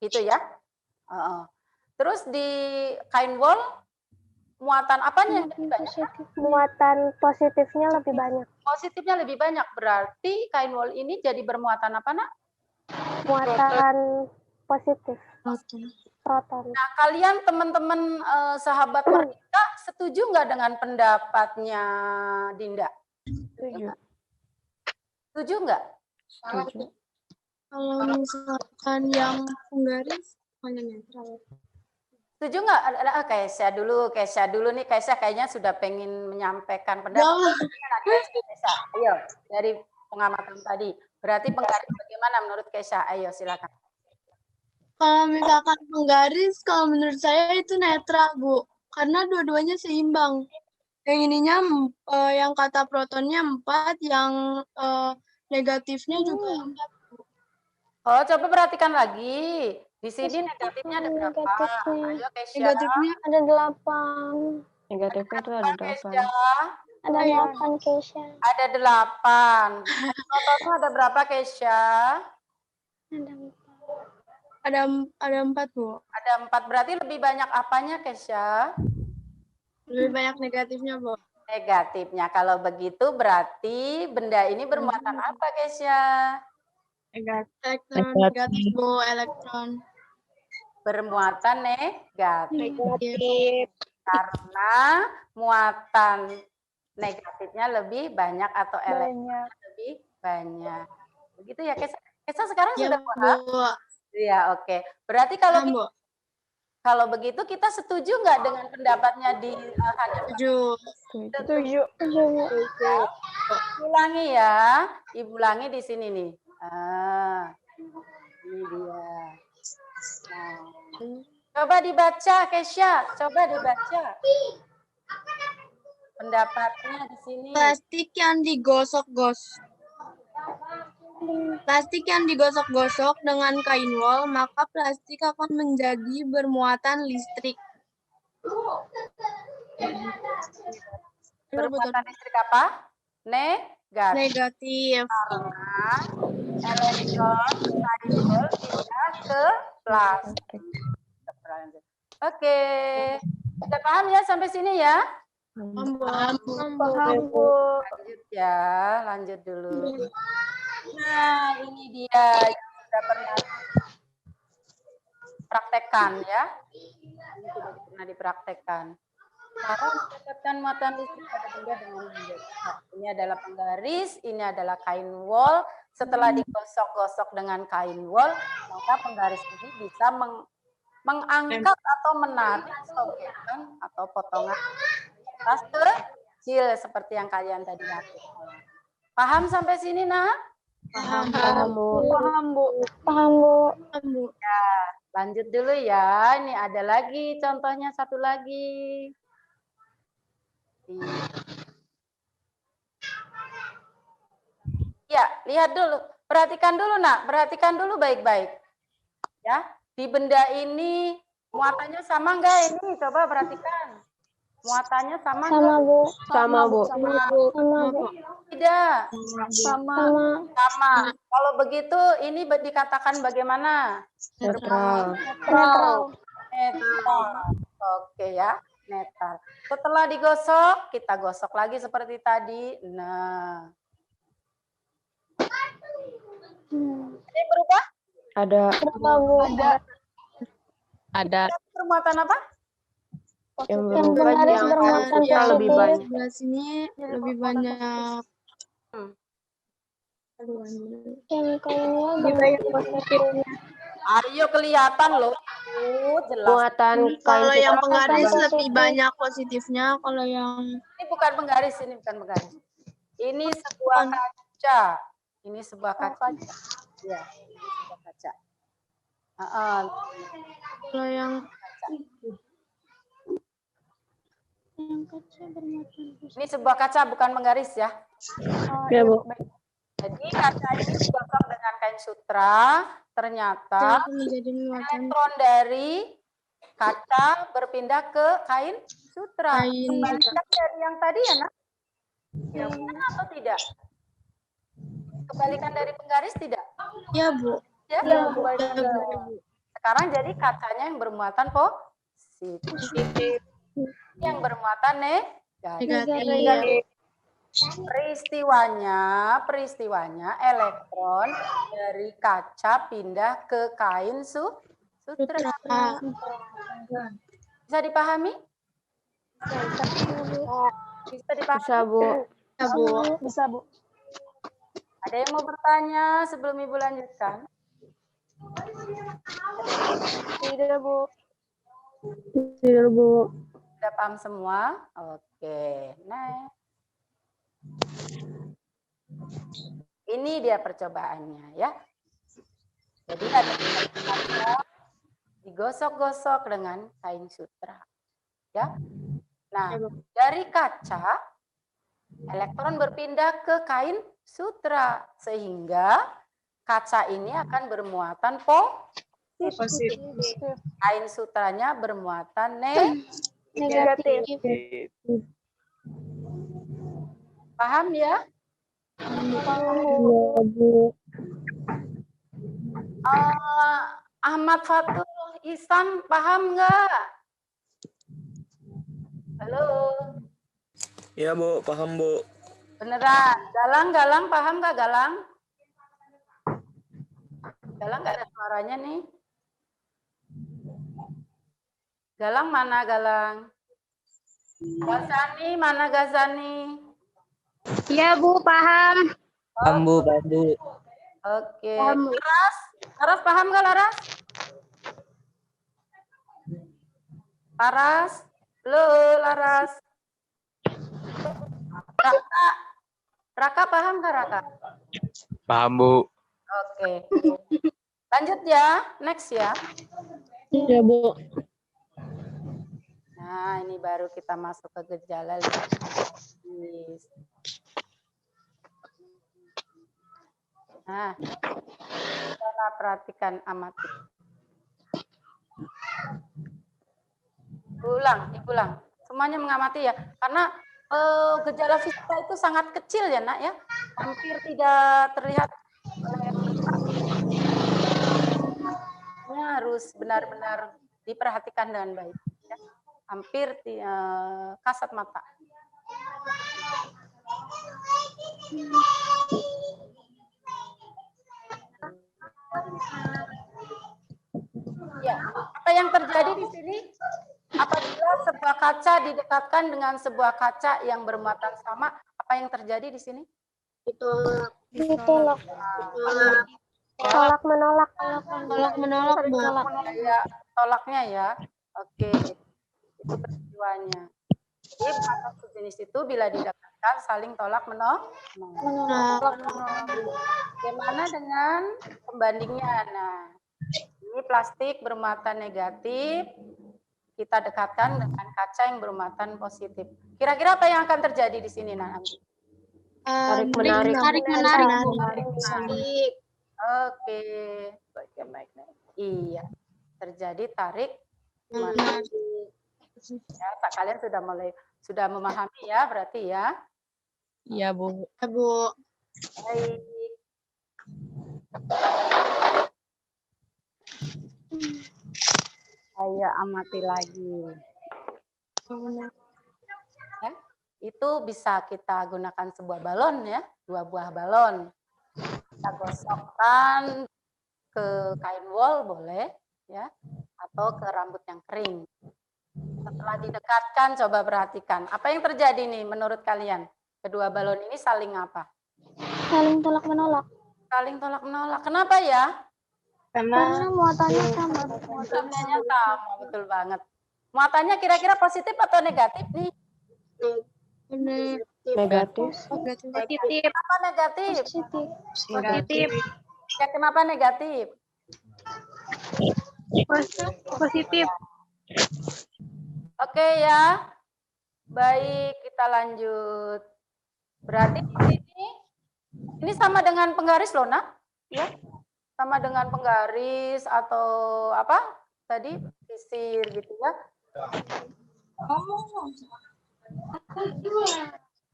Gitu ya? Terus di kain wol muatan apanya yang lebih banyak? Muatan positifnya lebih banyak. Positifnya lebih banyak. Berarti kain wol ini jadi bermuatan apa, Nak? Muatan positif. Proton. Nah, kalian teman-teman sahabat Merdeka setuju nggak dengan pendapatnya Dinda? Setuju nggak? Setuju. Kalau misalkan yang penggaris hanya netral. Setuju nggak? Kesha dulu nih. Kesha kayaknya sudah pengen menyampaikan pendapat. Kesha, ayo dari pengamatan tadi. Berarti penggaris bagaimana menurut Kesha? Ayo silakan. Kalau misalkan penggaris, kalau menurut saya itu netral, Bu. Karena dua-duanya seimbang. Yang ininya, yang kata protonnya 4, yang negatifnya juga 4. Oh, coba perhatikan lagi. Di sini negatifnya ada berapa? Negatifnya. Ayo, Kesya. Negatifnya Ada 8. Negatifnya itu ada Berapa, 8. Kesya? Ada 8, Keisha. Ada 8. Protosnya ada berapa, Kesya? Ada 4. ada 4, Bu. Ada 4. Berarti lebih banyak apanya, Kesya? Lebih banyak negatifnya, Bu. Negatifnya. Kalau begitu berarti benda ini bermuatan apa, Kesya? Elektron negatif, Bu. Elektron. Bermuatan negatif. Negatif. Karena muatan negatifnya lebih banyak atau elektronnya lebih banyak. Begitu ya, Kesya? Kesya sekarang Ya, sudah paham? Bu. Iya, oke. Berarti kalau Bu. kalau begitu kita setuju nggak dengan pendapatnya di hanya Setuju. ulangi ya, Ibu ulangi di sini nih. Ini dia. Nah, coba dibaca, Kesya. Coba dibaca. Pendapatnya di sini. Plastik yang digosok-gosok dengan kain wol, maka plastik akan menjadi bermuatan listrik. Bermuatan listrik apa? Negatif. Karena elektron kain wol pindah ke plastik. Oke. Sudah paham ya sampai sini ya? Paham, Bu. Lanjut ya, lanjut dulu. Nah, ini dia yang sudah pernah praktekkan ya. Ini sudah pernah dipraktekkan. Cara mendapatkan muatan listrik pada benda dengan menggosok. Ini adalah penggaris, ini adalah kain wol. Setelah digosok-gosok dengan kain wol, maka penggaris ini bisa mengangkat atau menarik sobekan atau potongan kertas kecil seperti yang kalian tadi lakukan. Paham sampai sini, Nak? Paham, Bu. Paham, Bu. Ya, lanjut dulu ya. Ini ada lagi contohnya satu lagi. Ya, lihat dulu. Perhatikan dulu, Nak. Perhatikan dulu baik-baik. Ya, di benda ini muatannya sama enggak ini? Coba perhatikan. Muatannya sama enggak? Sama, Bu. Sama, Bu. Sama, Bu. Tidak. Sama. Sama. Kalau begitu ini dikatakan bagaimana? Netral. Netral. Oke ya, netral. Setelah digosok, kita gosok lagi seperti tadi. Nah. Ada yang berubah? Ada. Ada. Bermuatan apa? Yang berubah yang sutra lebih banyak. Sebelah sini lebih banyak. Yang kainnya banyak positifnya. Ayo kelihatan loh. Jelas. Muatan Kalau kain yang sutra penggaris sama. lebih banyak positifnya. Kalau yang Ini bukan penggaris, ini bukan penggaris. Ini sebuah kaca. Ini sebuah kaca. Ya, ini sebuah kaca. kalau yang kaca bermuatan Ini sebuah kaca bukan penggaris ya. Ya, Bu. Jadi kaca ini digosok dengan kain sutra, ternyata menjadi muatan elektron dari kaca berpindah ke kain sutra. Kain. Kembalikan dari yang tadi ya, Nak? Ya, benar atau tidak? Kebalikan dari penggaris tidak? Ya, Bu. Ya, Bu. Sekarang jadi kacanya yang bermuatan positif. Yang bermuatan negatif. Peristiwanya elektron dari kaca pindah ke kain sutra. Bisa dipahami? Bisa dipahami? Bisa, Bu. Ya, Bu. Bisa, Bu. Ada yang mau bertanya sebelum Ibu lanjutkan? Tidak, Bu. Tidak, Bu. Sudah paham semua? Oke. Nah, ini dia percobaannya ya. Jadi ada digosok-gosok dengan kain sutra. Ya. Nah, dari kaca elektron berpindah ke kain sutra sehingga kaca ini akan bermuatan positif. Kain sutranya bermuatan Negatif. Paham ya? Ahmad Fatul Ihsan paham nggak? Halo. Iya Bu, paham Bu. Beneran. Galang paham nggak Galang? Galang nggak ada suaranya nih. Galang mana Galang? Gazani mana Gazani? Iya Bu, paham. Paham Bu, paham Bu. Oke. Laras paham nggak Laras? Halo Laras. Raka paham nggak Raka? Paham Bu. Oke. Lanjut ya, next ya. Iya, Bu. Nah, ini baru kita masuk ke gejala logis. Nah, kita perhatikan amati. Diulang. Semuanya mengamati ya, karena gejala fisika itu sangat kecil ya nak ya, hampir tidak terlihat. Harus benar-benar diperhatikan dengan baik. Ya. Hampir kasat mata. Ya, apa yang terjadi di sini? Apabila sebuah kaca didekatkan dengan sebuah kaca yang bermuatan sama, apa yang terjadi di sini? Ditolak. Tolak menolak. Ya, tolaknya ya. Oke, itu peristiwanya. Jadi mata sejenis itu bila didekatkan saling tolak menolak. Bagaimana dengan pembandingnya? Nah, ini plastik bermuatan negatif, kita dekatkan dengan kaca yang bermuatan positif. Kira-kira apa yang akan terjadi di sini, nanti? Tarik menarik. Oke, iya, terjadi tarik menarik. Ya, kalian sudah memahami ya, berarti ya? Iya, Bu. Baik. Saya amati lagi. Ya, itu bisa kita gunakan sebuah balon ya, 2 buah balon. Kita gosokkan ke kain wol boleh ya, atau ke rambut yang kering. Setelah didekatkan, coba perhatikan. Apa yang terjadi nih menurut kalian? Kedua balon ini saling apa? Saling tolak menolak. Saling tolak menolak. Kenapa ya? Karena muatannya sama. Muatannya sama, betul banget. Muatannya kira-kira positif atau negatif nih? Negatif. Kenapa negatif? Positif. Ya, kenapa negatif? Positif. Oke ya. Baik, kita lanjut. Berarti ini sama dengan penggaris loh, nak. Ya. Sama dengan penggaris atau apa? Tadi sisir gitu ya.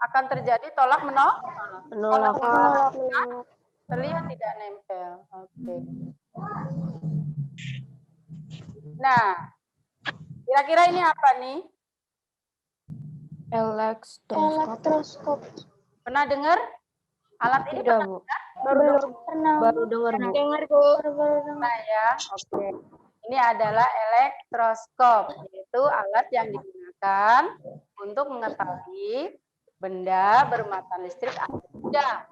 Akan terjadi tolak menolak. Terlihat tidak nempel. Oke. Nah, kira-kira ini apa nih? Elektroskop. Pernah dengar? Alat ini Tidak, pernah Bu. Pernah. Baru dengar, Bu. Nah ya, oke. Ini adalah elektroskop, yaitu alat yang digunakan untuk mengetahui benda bermuatan listrik atau tidak.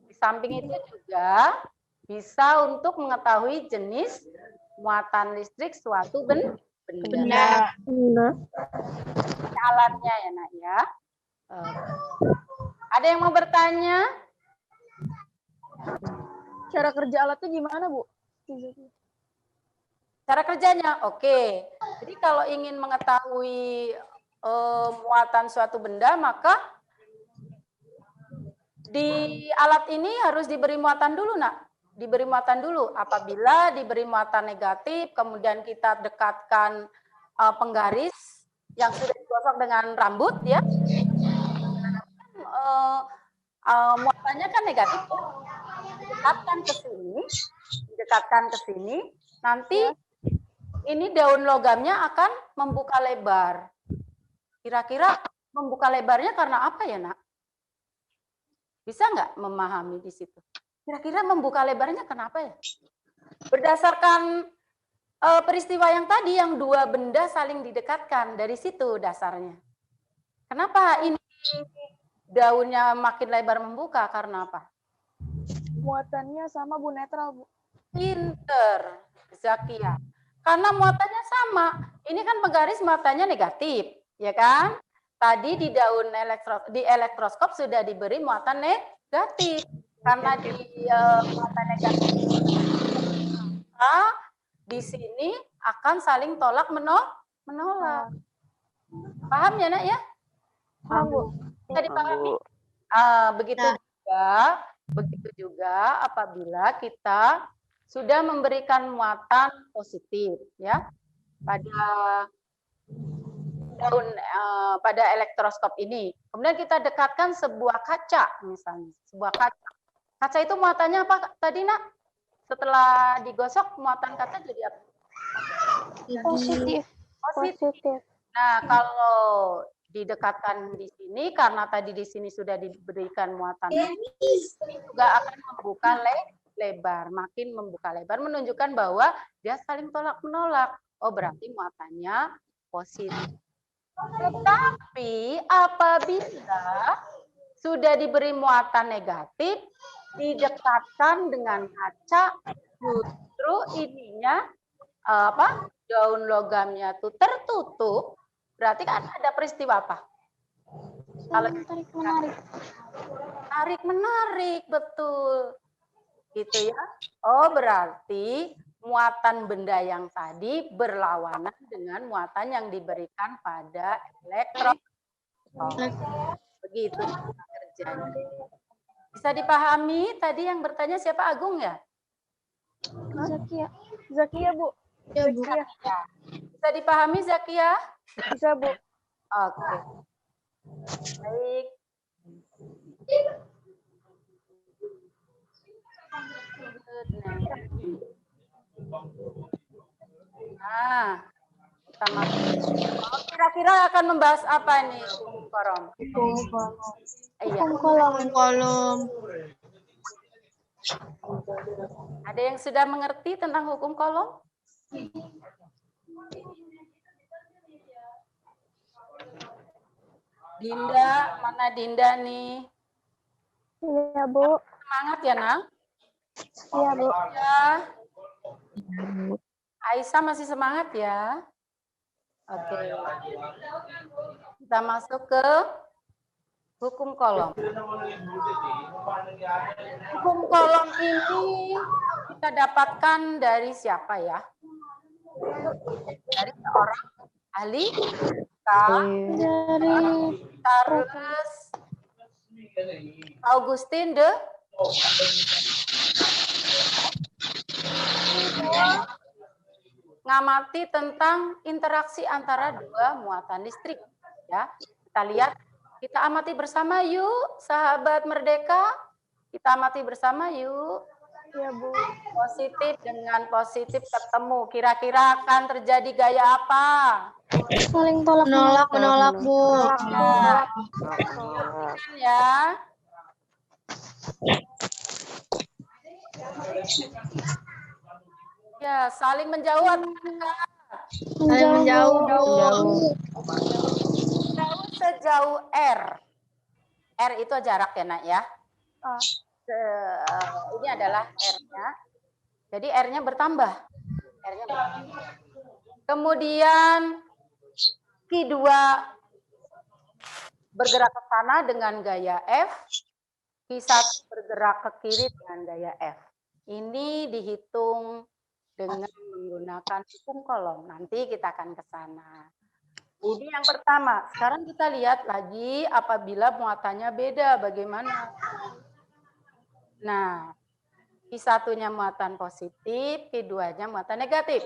Di samping itu juga bisa untuk mengetahui jenis muatan listrik suatu benda. Ini alatnya ya, nak ya. Ada yang mau bertanya? Cara kerja alatnya gimana, Bu? Cara kerjanya, oke. Jadi kalau ingin mengetahui muatan suatu benda, maka di alat ini harus diberi muatan dulu, Nak. Diberi muatan dulu. Apabila diberi muatan negatif, kemudian kita dekatkan penggaris yang sudah digosok dengan rambut, ya. Muatannya kan negatif, ya. Didekatkan ke sini, nanti ini daun logamnya akan membuka lebar. Kira-kira membuka lebarnya karena apa ya, Nak? Bisa nggak memahami di situ? Kira-kira membuka lebarnya kenapa ya? Berdasarkan peristiwa yang tadi, yang dua benda saling didekatkan, dari situ dasarnya. Kenapa ini daunnya makin lebar membuka? Karena apa? Muatannya sama, Bu, netral, Bu. Pinter, Zakia. Karena muatannya sama. Ini kan penggaris muatannya negatif, ya kan? Tadi di daun elektroskop sudah diberi muatan negatif. Karena di muatan negatif di sini akan saling tolak menolak. Paham ya, Nak ya? Paham, Bu. Bisa dipahami? Begitu juga apabila kita sudah memberikan muatan positif, ya, pada daun pada elektroskop ini. Kemudian kita dekatkan sebuah kaca, misalnya sebuah kaca. Kaca itu muatannya apa tadi, Nak? Setelah digosok muatan kaca jadi apa? Positif. Nah, kalau didekatkan di sini, karena tadi di sini sudah diberikan muatan, juga akan membuka lebar, makin membuka lebar, menunjukkan bahwa dia saling tolak menolak. Oh, berarti muatannya positif. Tetapi apabila sudah diberi muatan negatif, didekatkan dengan kaca, justru ininya daun logamnya itu tertutup, berarti kan ada peristiwa apa? Kalau tarik menarik, betul, gitu ya. Oh, berarti muatan benda yang tadi berlawanan dengan muatan yang diberikan pada elektron. Begitu kerjanya. Bisa dipahami tadi yang bertanya siapa, Agung ya? Zakia, Bu. Ya, Bu. Zakia. Bisa dipahami, Zakia? Bisa, Bu. Oke. Baik. Nah, kita masuk. Kira-kira akan membahas apa nih, Korom? Iya. Kolom. Ada yang sudah mengerti tentang hukum kolom? Dinda, mana Dinda nih? Iya, Bu. Semangat ya, Nang? Iya, Bu. Ya. Aisyah masih semangat ya? Oke. Kita masuk ke hukum kolom. Hukum kolom ini kita dapatkan dari siapa ya? Dari seorang ahli Dari Charles Augustin de ngamati tentang interaksi antara dua muatan listrik. Ya, kita lihat, kita amati bersama yuk, sahabat Merdeka. Kita amati bersama yuk. Ya, Bu. Positif dengan positif ketemu. Kira-kira akan terjadi gaya apa? saling tolak Menolak, Bu. Ya. Ya, saling menjauh atau dekat? Saling menjauh, Bu. Jauh sejauh R. R itu jarak ya, Nak ya. Ini adalah R-nya. Jadi R-nya bertambah. R-nya bertambah. Kemudian Q2 bergerak ke sana dengan gaya F. Q1 bergerak ke kiri dengan gaya F. Ini dihitung dengan menggunakan hukum kolom. Nanti kita akan ke sana. Ini yang pertama. Sekarang kita lihat lagi apabila muatannya beda, bagaimana? Nah, Q1-nya muatan positif, Q2-nya muatan negatif.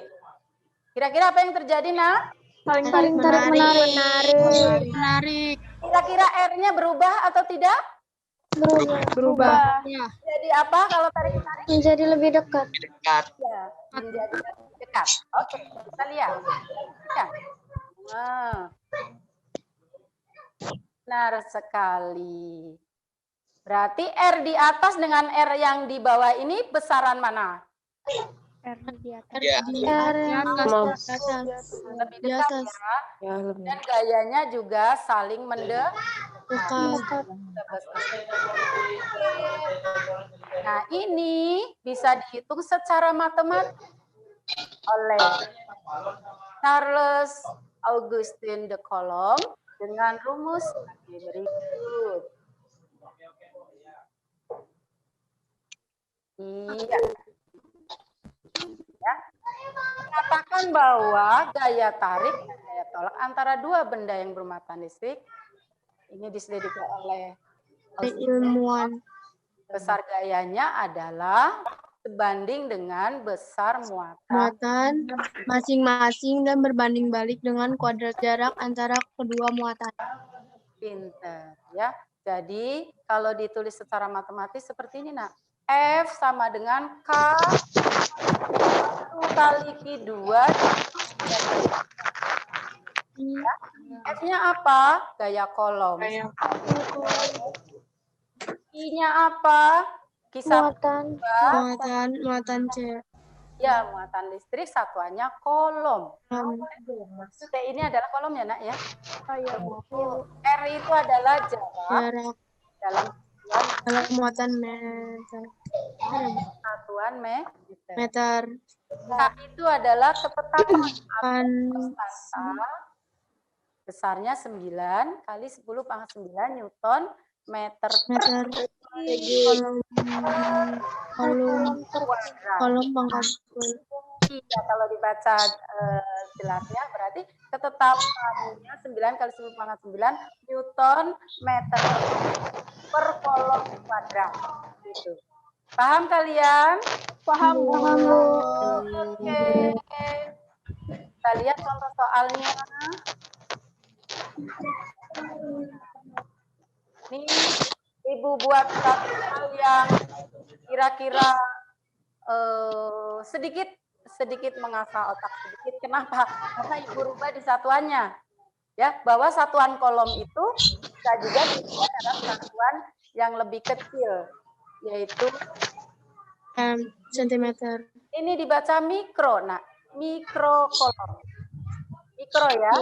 Kira-kira apa yang terjadi, Nak? Saling tarik-menarik. Kira-kira R-nya berubah atau tidak? Berubah. Ya. Jadi apa kalau tarik-menarik? Menjadi lebih dekat. Ya, menjadi lebih dekat. Oke, kita lihat. Ya. Nah. Benar sekali. Berarti R di atas dengan R yang di bawah ini besaran mana? R di atas. Lebih dekat ya. Dan gayanya juga saling mendekat. Nah, ini bisa dihitung secara matematis oleh Charles Augustin de Coulomb dengan rumus berikut. Iya. Ya. Mengatakan bahwa gaya tarik dan gaya tolak antara dua benda yang bermuatan listrik ini diselidiki oleh ilmuwan. Besar gayanya adalah sebanding dengan besar muatan Masing-masing dan berbanding balik dengan kuadrat jarak antara kedua muatan. Pinter ya. Jadi kalau ditulis secara matematis seperti ini, Nak. F sama dengan K 1 kali Q2 ya. F-nya apa? Gaya kolom. I-nya apa? Kisah Muatan C. Ya, muatan listrik satuannya kolom. T ini adalah kolom ya, Nak ya? R itu adalah jarak dalam muatan meter. Satuan Meter. K itu adalah ketetapan besarnya 9 kali 10 pangkat 9 Newton meter. Kolom pangkat 10. Iya, kalau dibaca jelasnya berarti ketetapannya 9 kali 10 pangkat 9 Newton meter per kolom kuadrat. Gitu. Paham kalian? Paham, Bu. Oke. Kita lihat contoh soalnya. Nih, Ibu buat satu hal yang kira-kira sedikit mengasah otak sedikit. Kenapa? Karena Ibu rubah di satuannya. Ya, bahwa satuan kolom itu bisa juga dirubah dalam satuan yang lebih kecil, yaitu sentimeter. Ini dibaca mikro, nah mikro kolom. Mikro ya,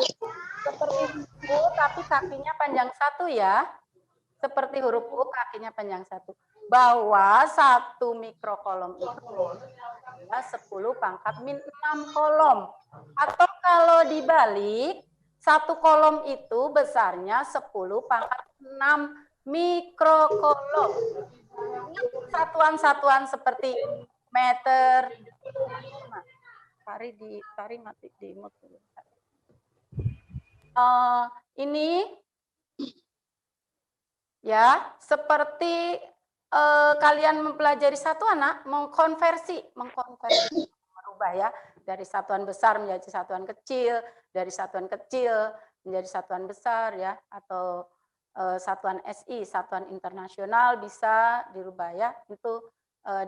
seperti U tapi kakinya panjang 1 ya. Seperti huruf U kakinya panjang 1. Bahwa 1 mikrokolom itu adalah 10 pangkat min 6 kolom. Atau kalau dibalik, 1 kolom itu besarnya 10 pangkat 6 mikrokolom. Satuan-satuan seperti meter. Tari mati di mute dulu. Ini ya seperti kalian mempelajari satuan, Nak, mengkonversi merubah ya dari satuan besar menjadi satuan kecil, dari satuan kecil menjadi satuan besar ya, atau satuan SI, satuan internasional bisa dirubah ya. Itu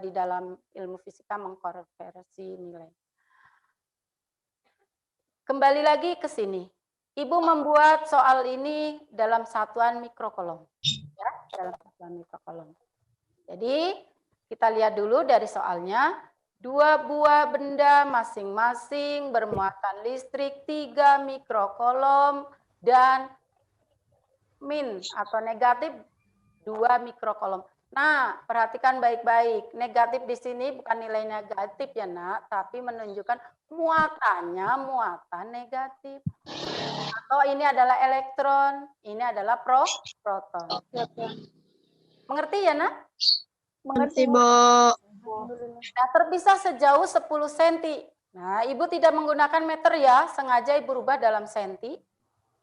di dalam ilmu fisika mengkonversi nilai. Kembali lagi ke sini. Ibu membuat soal ini dalam satuan mikrokolom. Ya, dalam satuan mikrokolom. Jadi, kita lihat dulu dari soalnya. 2 buah benda masing-masing bermuatan listrik 3 mikrokolom dan min atau negatif 2 mikrokolom. Nah, perhatikan baik-baik. Negatif di sini bukan nilai negatif ya, Nak, tapi menunjukkan muatannya muatan negatif. Atau ini adalah elektron, ini adalah proton. Mengerti ya, Nak? Mengerti, Bu. Nah, terpisah sejauh 10 cm. Nah, Ibu tidak menggunakan meter ya, sengaja Ibu rubah dalam senti.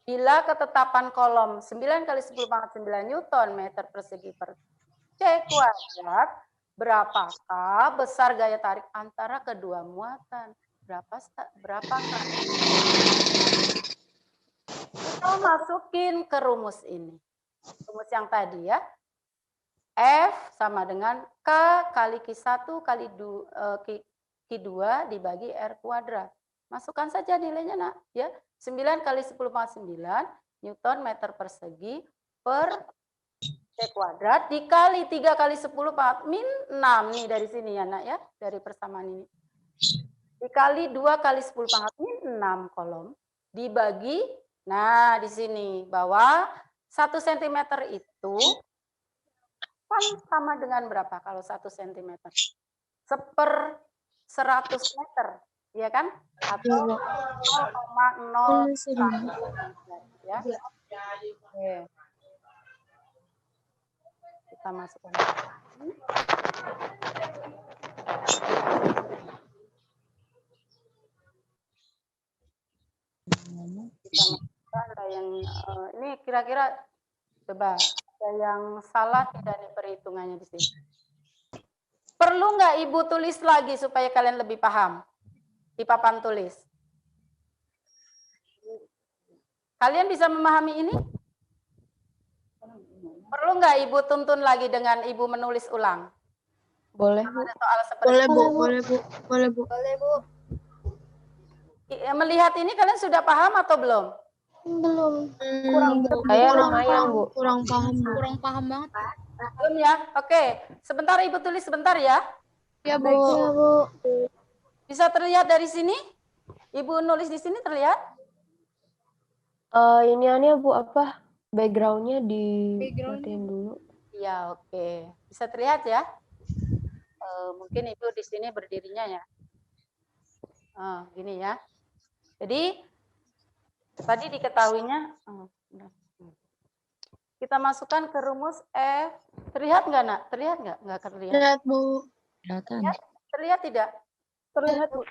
Bila ketetapan kolom 9 kali 10 pangkat 9 Newton meter persegi per C kuadrat, berapakah besar gaya tarik antara kedua muatan? Berapakah? Kita masukin ke rumus ini. Rumus yang tadi ya. F sama dengan K kali Q1 kali Q2 dibagi R kuadrat. Masukkan saja nilainya nak. Ya. 9 kali 10 pangkat 9 Newton meter persegi per C kuadrat dikali 3 kali 10 pangkat min 6 nih dari sini ya nak ya. Dari persamaan ini. Dikali 2 kali 10 pangkat min 6 kolom. Dibagi, nah di sini bahwa 1 cm itu kan sama dengan berapa kalau 1 cm? 1/100 meter, ya kan? Atau 0,01 ya. Oke. Kita masukkan. Kita masukkan ada yang ini kira-kira coba ada yang salah tidak nih perhitungannya di sini. Perlu nggak Ibu tulis lagi supaya kalian lebih paham di papan tulis? Kalian bisa memahami ini? Perlu nggak Ibu tuntun lagi dengan Ibu menulis ulang? Boleh, Bu. Ada soal seperti Boleh, Bu. Boleh, Bu. Boleh, Bu. Boleh, Bu. Melihat ini kalian sudah paham atau belum? Belum. Saya lumayan, Bu. Kurang paham, Bu. Kurang paham banget. Belum ya? Oke. Sebentar Ibu tulis sebentar ya. Ya, Bu. Ya, Bu. Bisa terlihat dari sini? Ibu nulis di sini terlihat? Ini aneh Bu, apa? Background-nya dimatiin dulu. Iya, oke. Bisa terlihat ya? Mungkin Ibu di sini berdirinya ya. Gini ya. Jadi, tadi diketahuinya, kita masukkan ke rumus F. Terlihat nggak, Nak? Terlihat nggak? Nggak terlihat. Lihat, Bu. Terlihat tidak? Terlihat, Bu.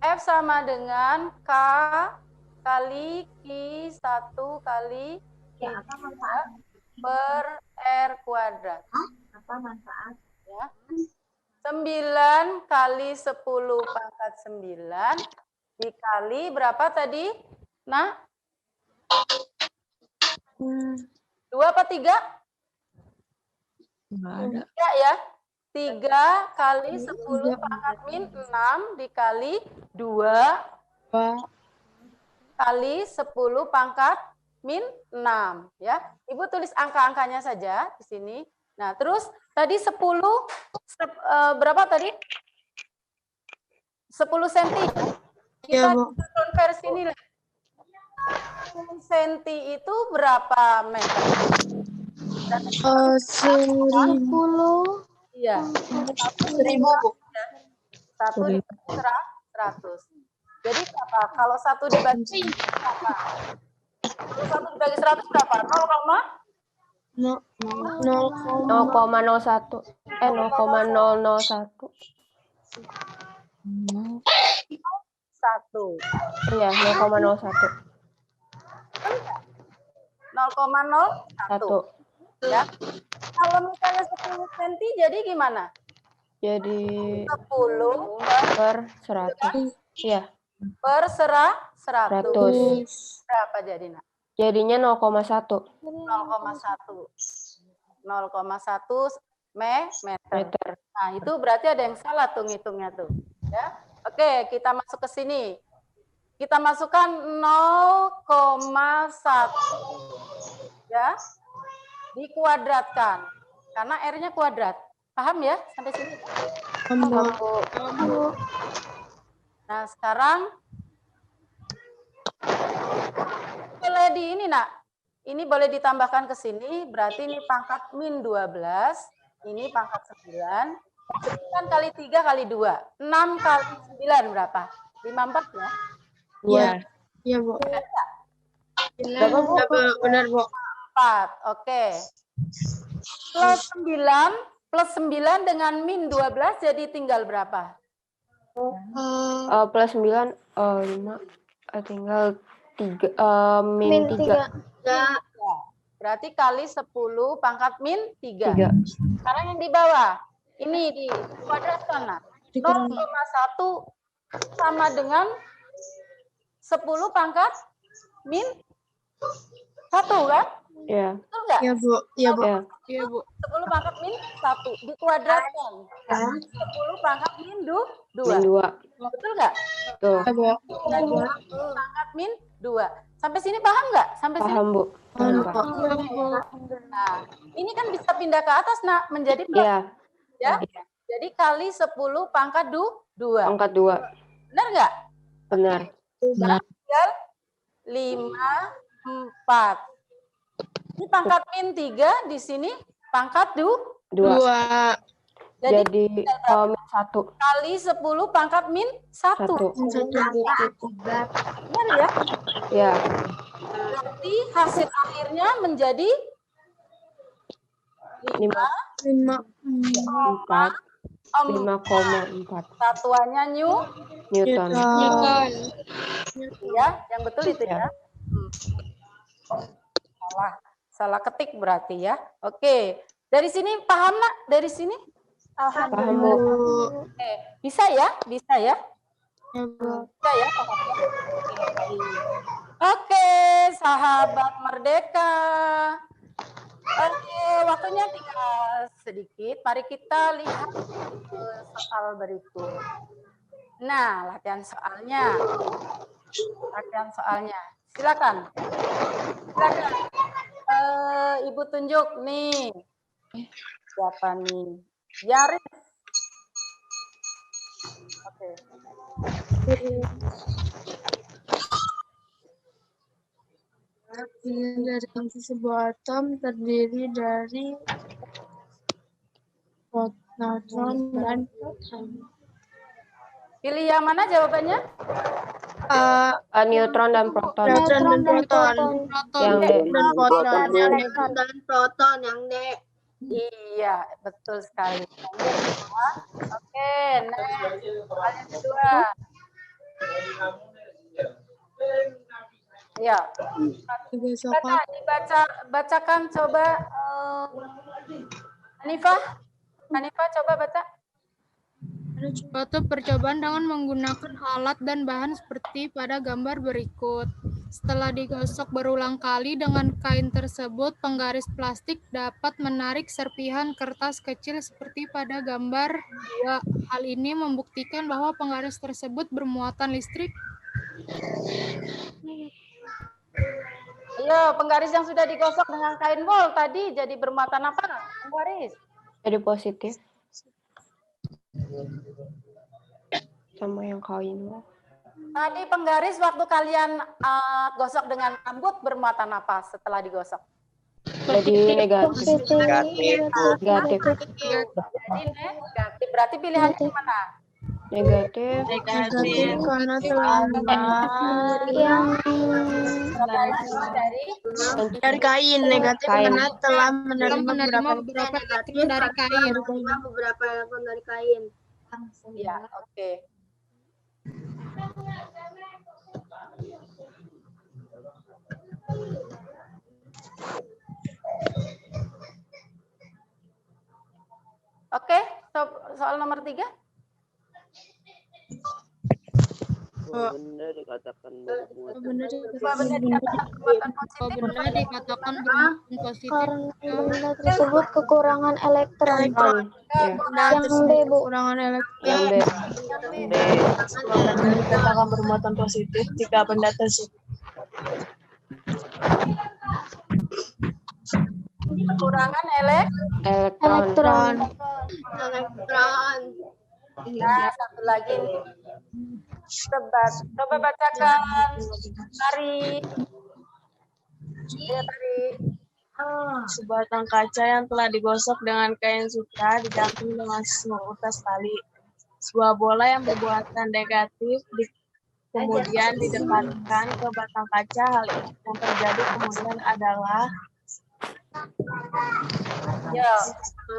F sama dengan K kali Q1 kali Q2 per R kuadrat. Apa manfaat? Ya. 9 kali 10 pangkat 9 dikali berapa tadi? Nah, 2 apa 3? Enggak ada. 3 ya. 3 kali 10 pangkat min 6 dikali 2 kali 10 pangkat min 6 ya. Ibu tulis angka-angkanya saja di sini. Nah, terus tadi 10 berapa tadi? 10 cm. Kita konversi nilai. 10 cm itu berapa meter? 1000. Iya. 1000, Bu. 1 dibagi 100. Jadi berapa? Kalau 1 dibagi berapa? Kalau 1 dibagi 100 berapa? 0,01. 0,001. 1. Iya, 0,01. 0,01. Ya. Kalau misalnya 10 cm jadi gimana? Jadi 10 per 100. Iya. per 100. 100. Berapa jadi, Nak? Jadinya 0,1 0,1 meter. Nah, itu berarti ada yang salah tuh ngitungnya tuh. Ya. Oke, kita masuk ke sini. Kita masukkan 0,1. Ya. Dikuadratkan. Karena R-nya kuadrat. Paham ya sampai sini? Paham. Nah, sekarang boleh di ini, Nak. Ini boleh ditambahkan ke sini, berarti ini pangkat min 12, ini pangkat 9. 9 kali 3 kali 2. 6 kali 9 berapa? 54 ya? Iya. Iya, Bu. Berapa, Bu? Benar, Bu. 4, oke. Plus 9 Plus 9 dengan min 12 jadi tinggal berapa? Plus 9, 5, tinggal 3, min 3. Berarti kali 10 pangkat min 3. 3. Sekarang yang di bawah, ini di kuadratkan. Nah, 0,1 sama dengan 10 pangkat min 1 kan? Iya. Betul nggak? Iya, Bu. Iya, Bu. Iya, Bu. 10 pangkat min 1 dikuadratkan. 10 pangkat min 2. Min 2. Betul nggak? Tuh. Iya, Bu. 10 pangkat min 2. Sampai sini paham nggak? Sampai sini? Paham, Bu. Paham, Pak. Nah, ini kan bisa pindah ke atas, nak, menjadi plus. Iya. Ya. Jadi kali 10 pangkat 2. Pangkat 2. Benar nggak? Benar. Tinggal 5, 4. Ini pangkat min 3, di sini pangkat 2. 2. Jadi min 1. Kali 10 pangkat min 1. 1. Benar ya? Ya. Berarti hasil akhirnya menjadi 5. 4. 5,4. Satuannya Newton. Ya, yang betul itu ya. Salah ketik berarti ya. Oke. Dari sini paham, nak? Dari sini? Paham, Bu. Oke. Bisa ya? Bisa ya? Bisa ya? Oke, sahabat merdeka. Oke, waktunya tinggal sedikit. Mari kita lihat soal berikut. Nah, latihan soalnya. Silakan. Ibu tunjuk nih. Siapa nih? Yaris. Oke. Dari fungsi sebuah atom terdiri dari neutron dan proton. Pilih yang mana jawabannya? Neutron dan proton. Neutron dan proton. Yang D. Dan proton. Dan proton yang D. Iya, betul sekali. Oke, next. Kalian kedua. Ya. Bacakan coba. Hanifah coba baca. Suatu percobaan dengan menggunakan alat dan bahan seperti pada gambar berikut. Setelah digosok berulang kali dengan kain tersebut, penggaris plastik dapat menarik serpihan kertas kecil seperti pada gambar 2. Hal ini membuktikan bahwa penggaris tersebut bermuatan listrik. Ayo, penggaris yang sudah digosok dengan kain wol tadi jadi bermuatan apa? Penggaris. Jadi positif. Sama yang kain. Tadi penggaris waktu kalian gosok dengan rambut bermuatan apa setelah digosok? Jadi negatif. Jadi negatif. Berarti pilihannya gimana? Negatif. Karena telah dari kain. Negatif karena telah menerima beberapa negatif dari kain. Beberapa elektron dari kain. Ya, oke. Oke, soal nomor 3. Benda dikatakan bermuatan. Benda dikatakan bermuatan positif. Benda tersebut kekurangan elektron. Yang B, Bu. Kekurangan elektron. Yang B. Benda dikatakan bermuatan positif jika benda tersebut Kekurangan Elektron. Nah, satu lagi nih. Coba bacakan. Tari. Ya, Tari. sebatang kaca yang telah digosok dengan kain sutra digantung dengan utas tali. Sebuah bola yang bermuatan negatif kemudian didekatkan ke batang kaca. Hal yang terjadi kemudian adalah Ya,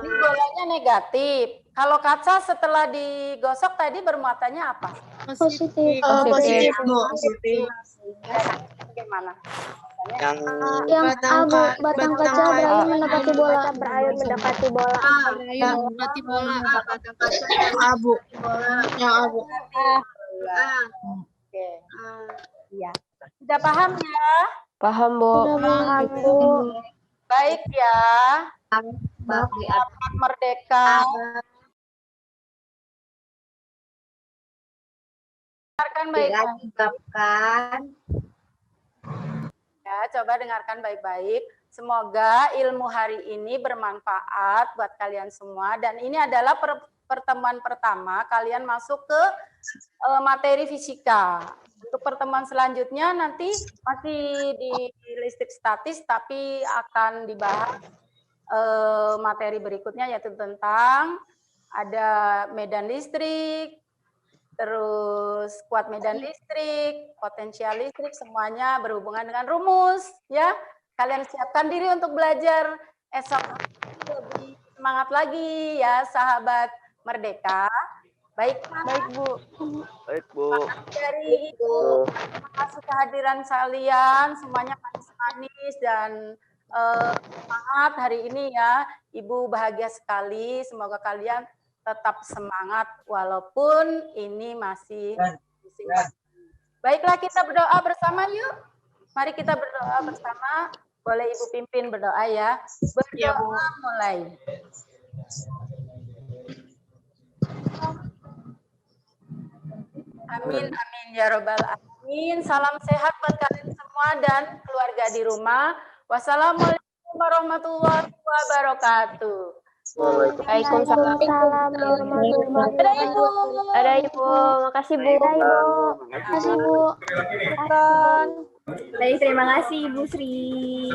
ini bolanya negatif. Kalau kaca setelah digosok tadi bermuatannya apa? Positif. Positif, Bu. Bagaimana? Yang A, Bu. Batang kaca berair mendekati bola. Berair mendekati bola. Berair mendekati bola. Yang A, Bu. Yang A, Bu. Oke. Iya. Sudah paham ya? Paham, Bu. Paham, Bu. Baik ya. Selamat Merdeka. Dengarkan baik-baik. Ya, coba dengarkan baik-baik. Semoga ilmu hari ini bermanfaat buat kalian semua. Dan ini adalah pertemuan pertama kalian masuk ke materi fisika. Untuk pertemuan selanjutnya nanti masih di listrik statis, tapi akan dibahas materi berikutnya, yaitu tentang ada medan listrik, terus kuat medan listrik, potensial listrik, semuanya berhubungan dengan rumus. Ya, kalian siapkan diri untuk belajar esok lebih semangat lagi ya, sahabat Merdeka. Baik, Bu. Baik, Bu. Dari Ibu, terima kasih kehadiran kalian, semuanya manis-manis dan semangat hari ini ya. Ibu bahagia sekali, semoga kalian tetap semangat walaupun ini masih musim pagi. Baiklah, kita berdoa bersama yuk. Mari kita berdoa bersama. Boleh Ibu pimpin berdoa ya. Berdoa mulai. Amin, amin ya robbal alamin. Salam sehat buat kalian semua dan keluarga di rumah. Wassalamualaikum warahmatullahi wabarakatuh. Waalaikumsalam. Ada Ibu. Ada Ibu. Makasih, Bu. Makasih, Bu. Baik, terima kasih Ibu Sri.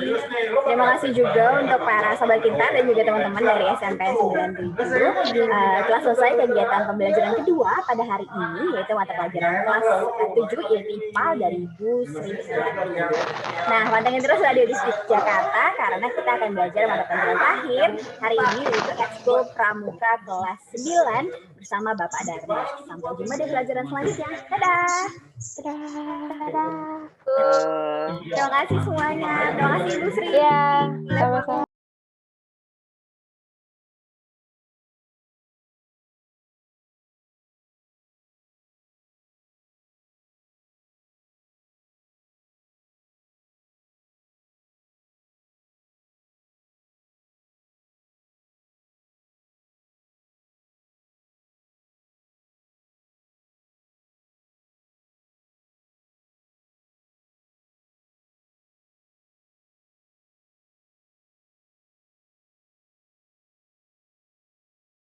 Terima kasih juga untuk para sahabat kita dan juga teman-teman dari SMPN 97. Telah selesai kegiatan pembelajaran kedua pada hari ini, yaitu mata pelajaran kelas 7 yaitu IPA dari Ibu Sri. Nah, pantengin terus Radio Distrik Jakarta karena kita akan belajar mata pelajaran terakhir hari ini, yaitu Ekskul Pramuka kelas 9 bersama Bapak Darma. Sampai jumpa di pelajaran selanjutnya. Dadah. Dadah. Terima kasih semuanya. Terima kasih Ibu Sri. Ya, sama-sama.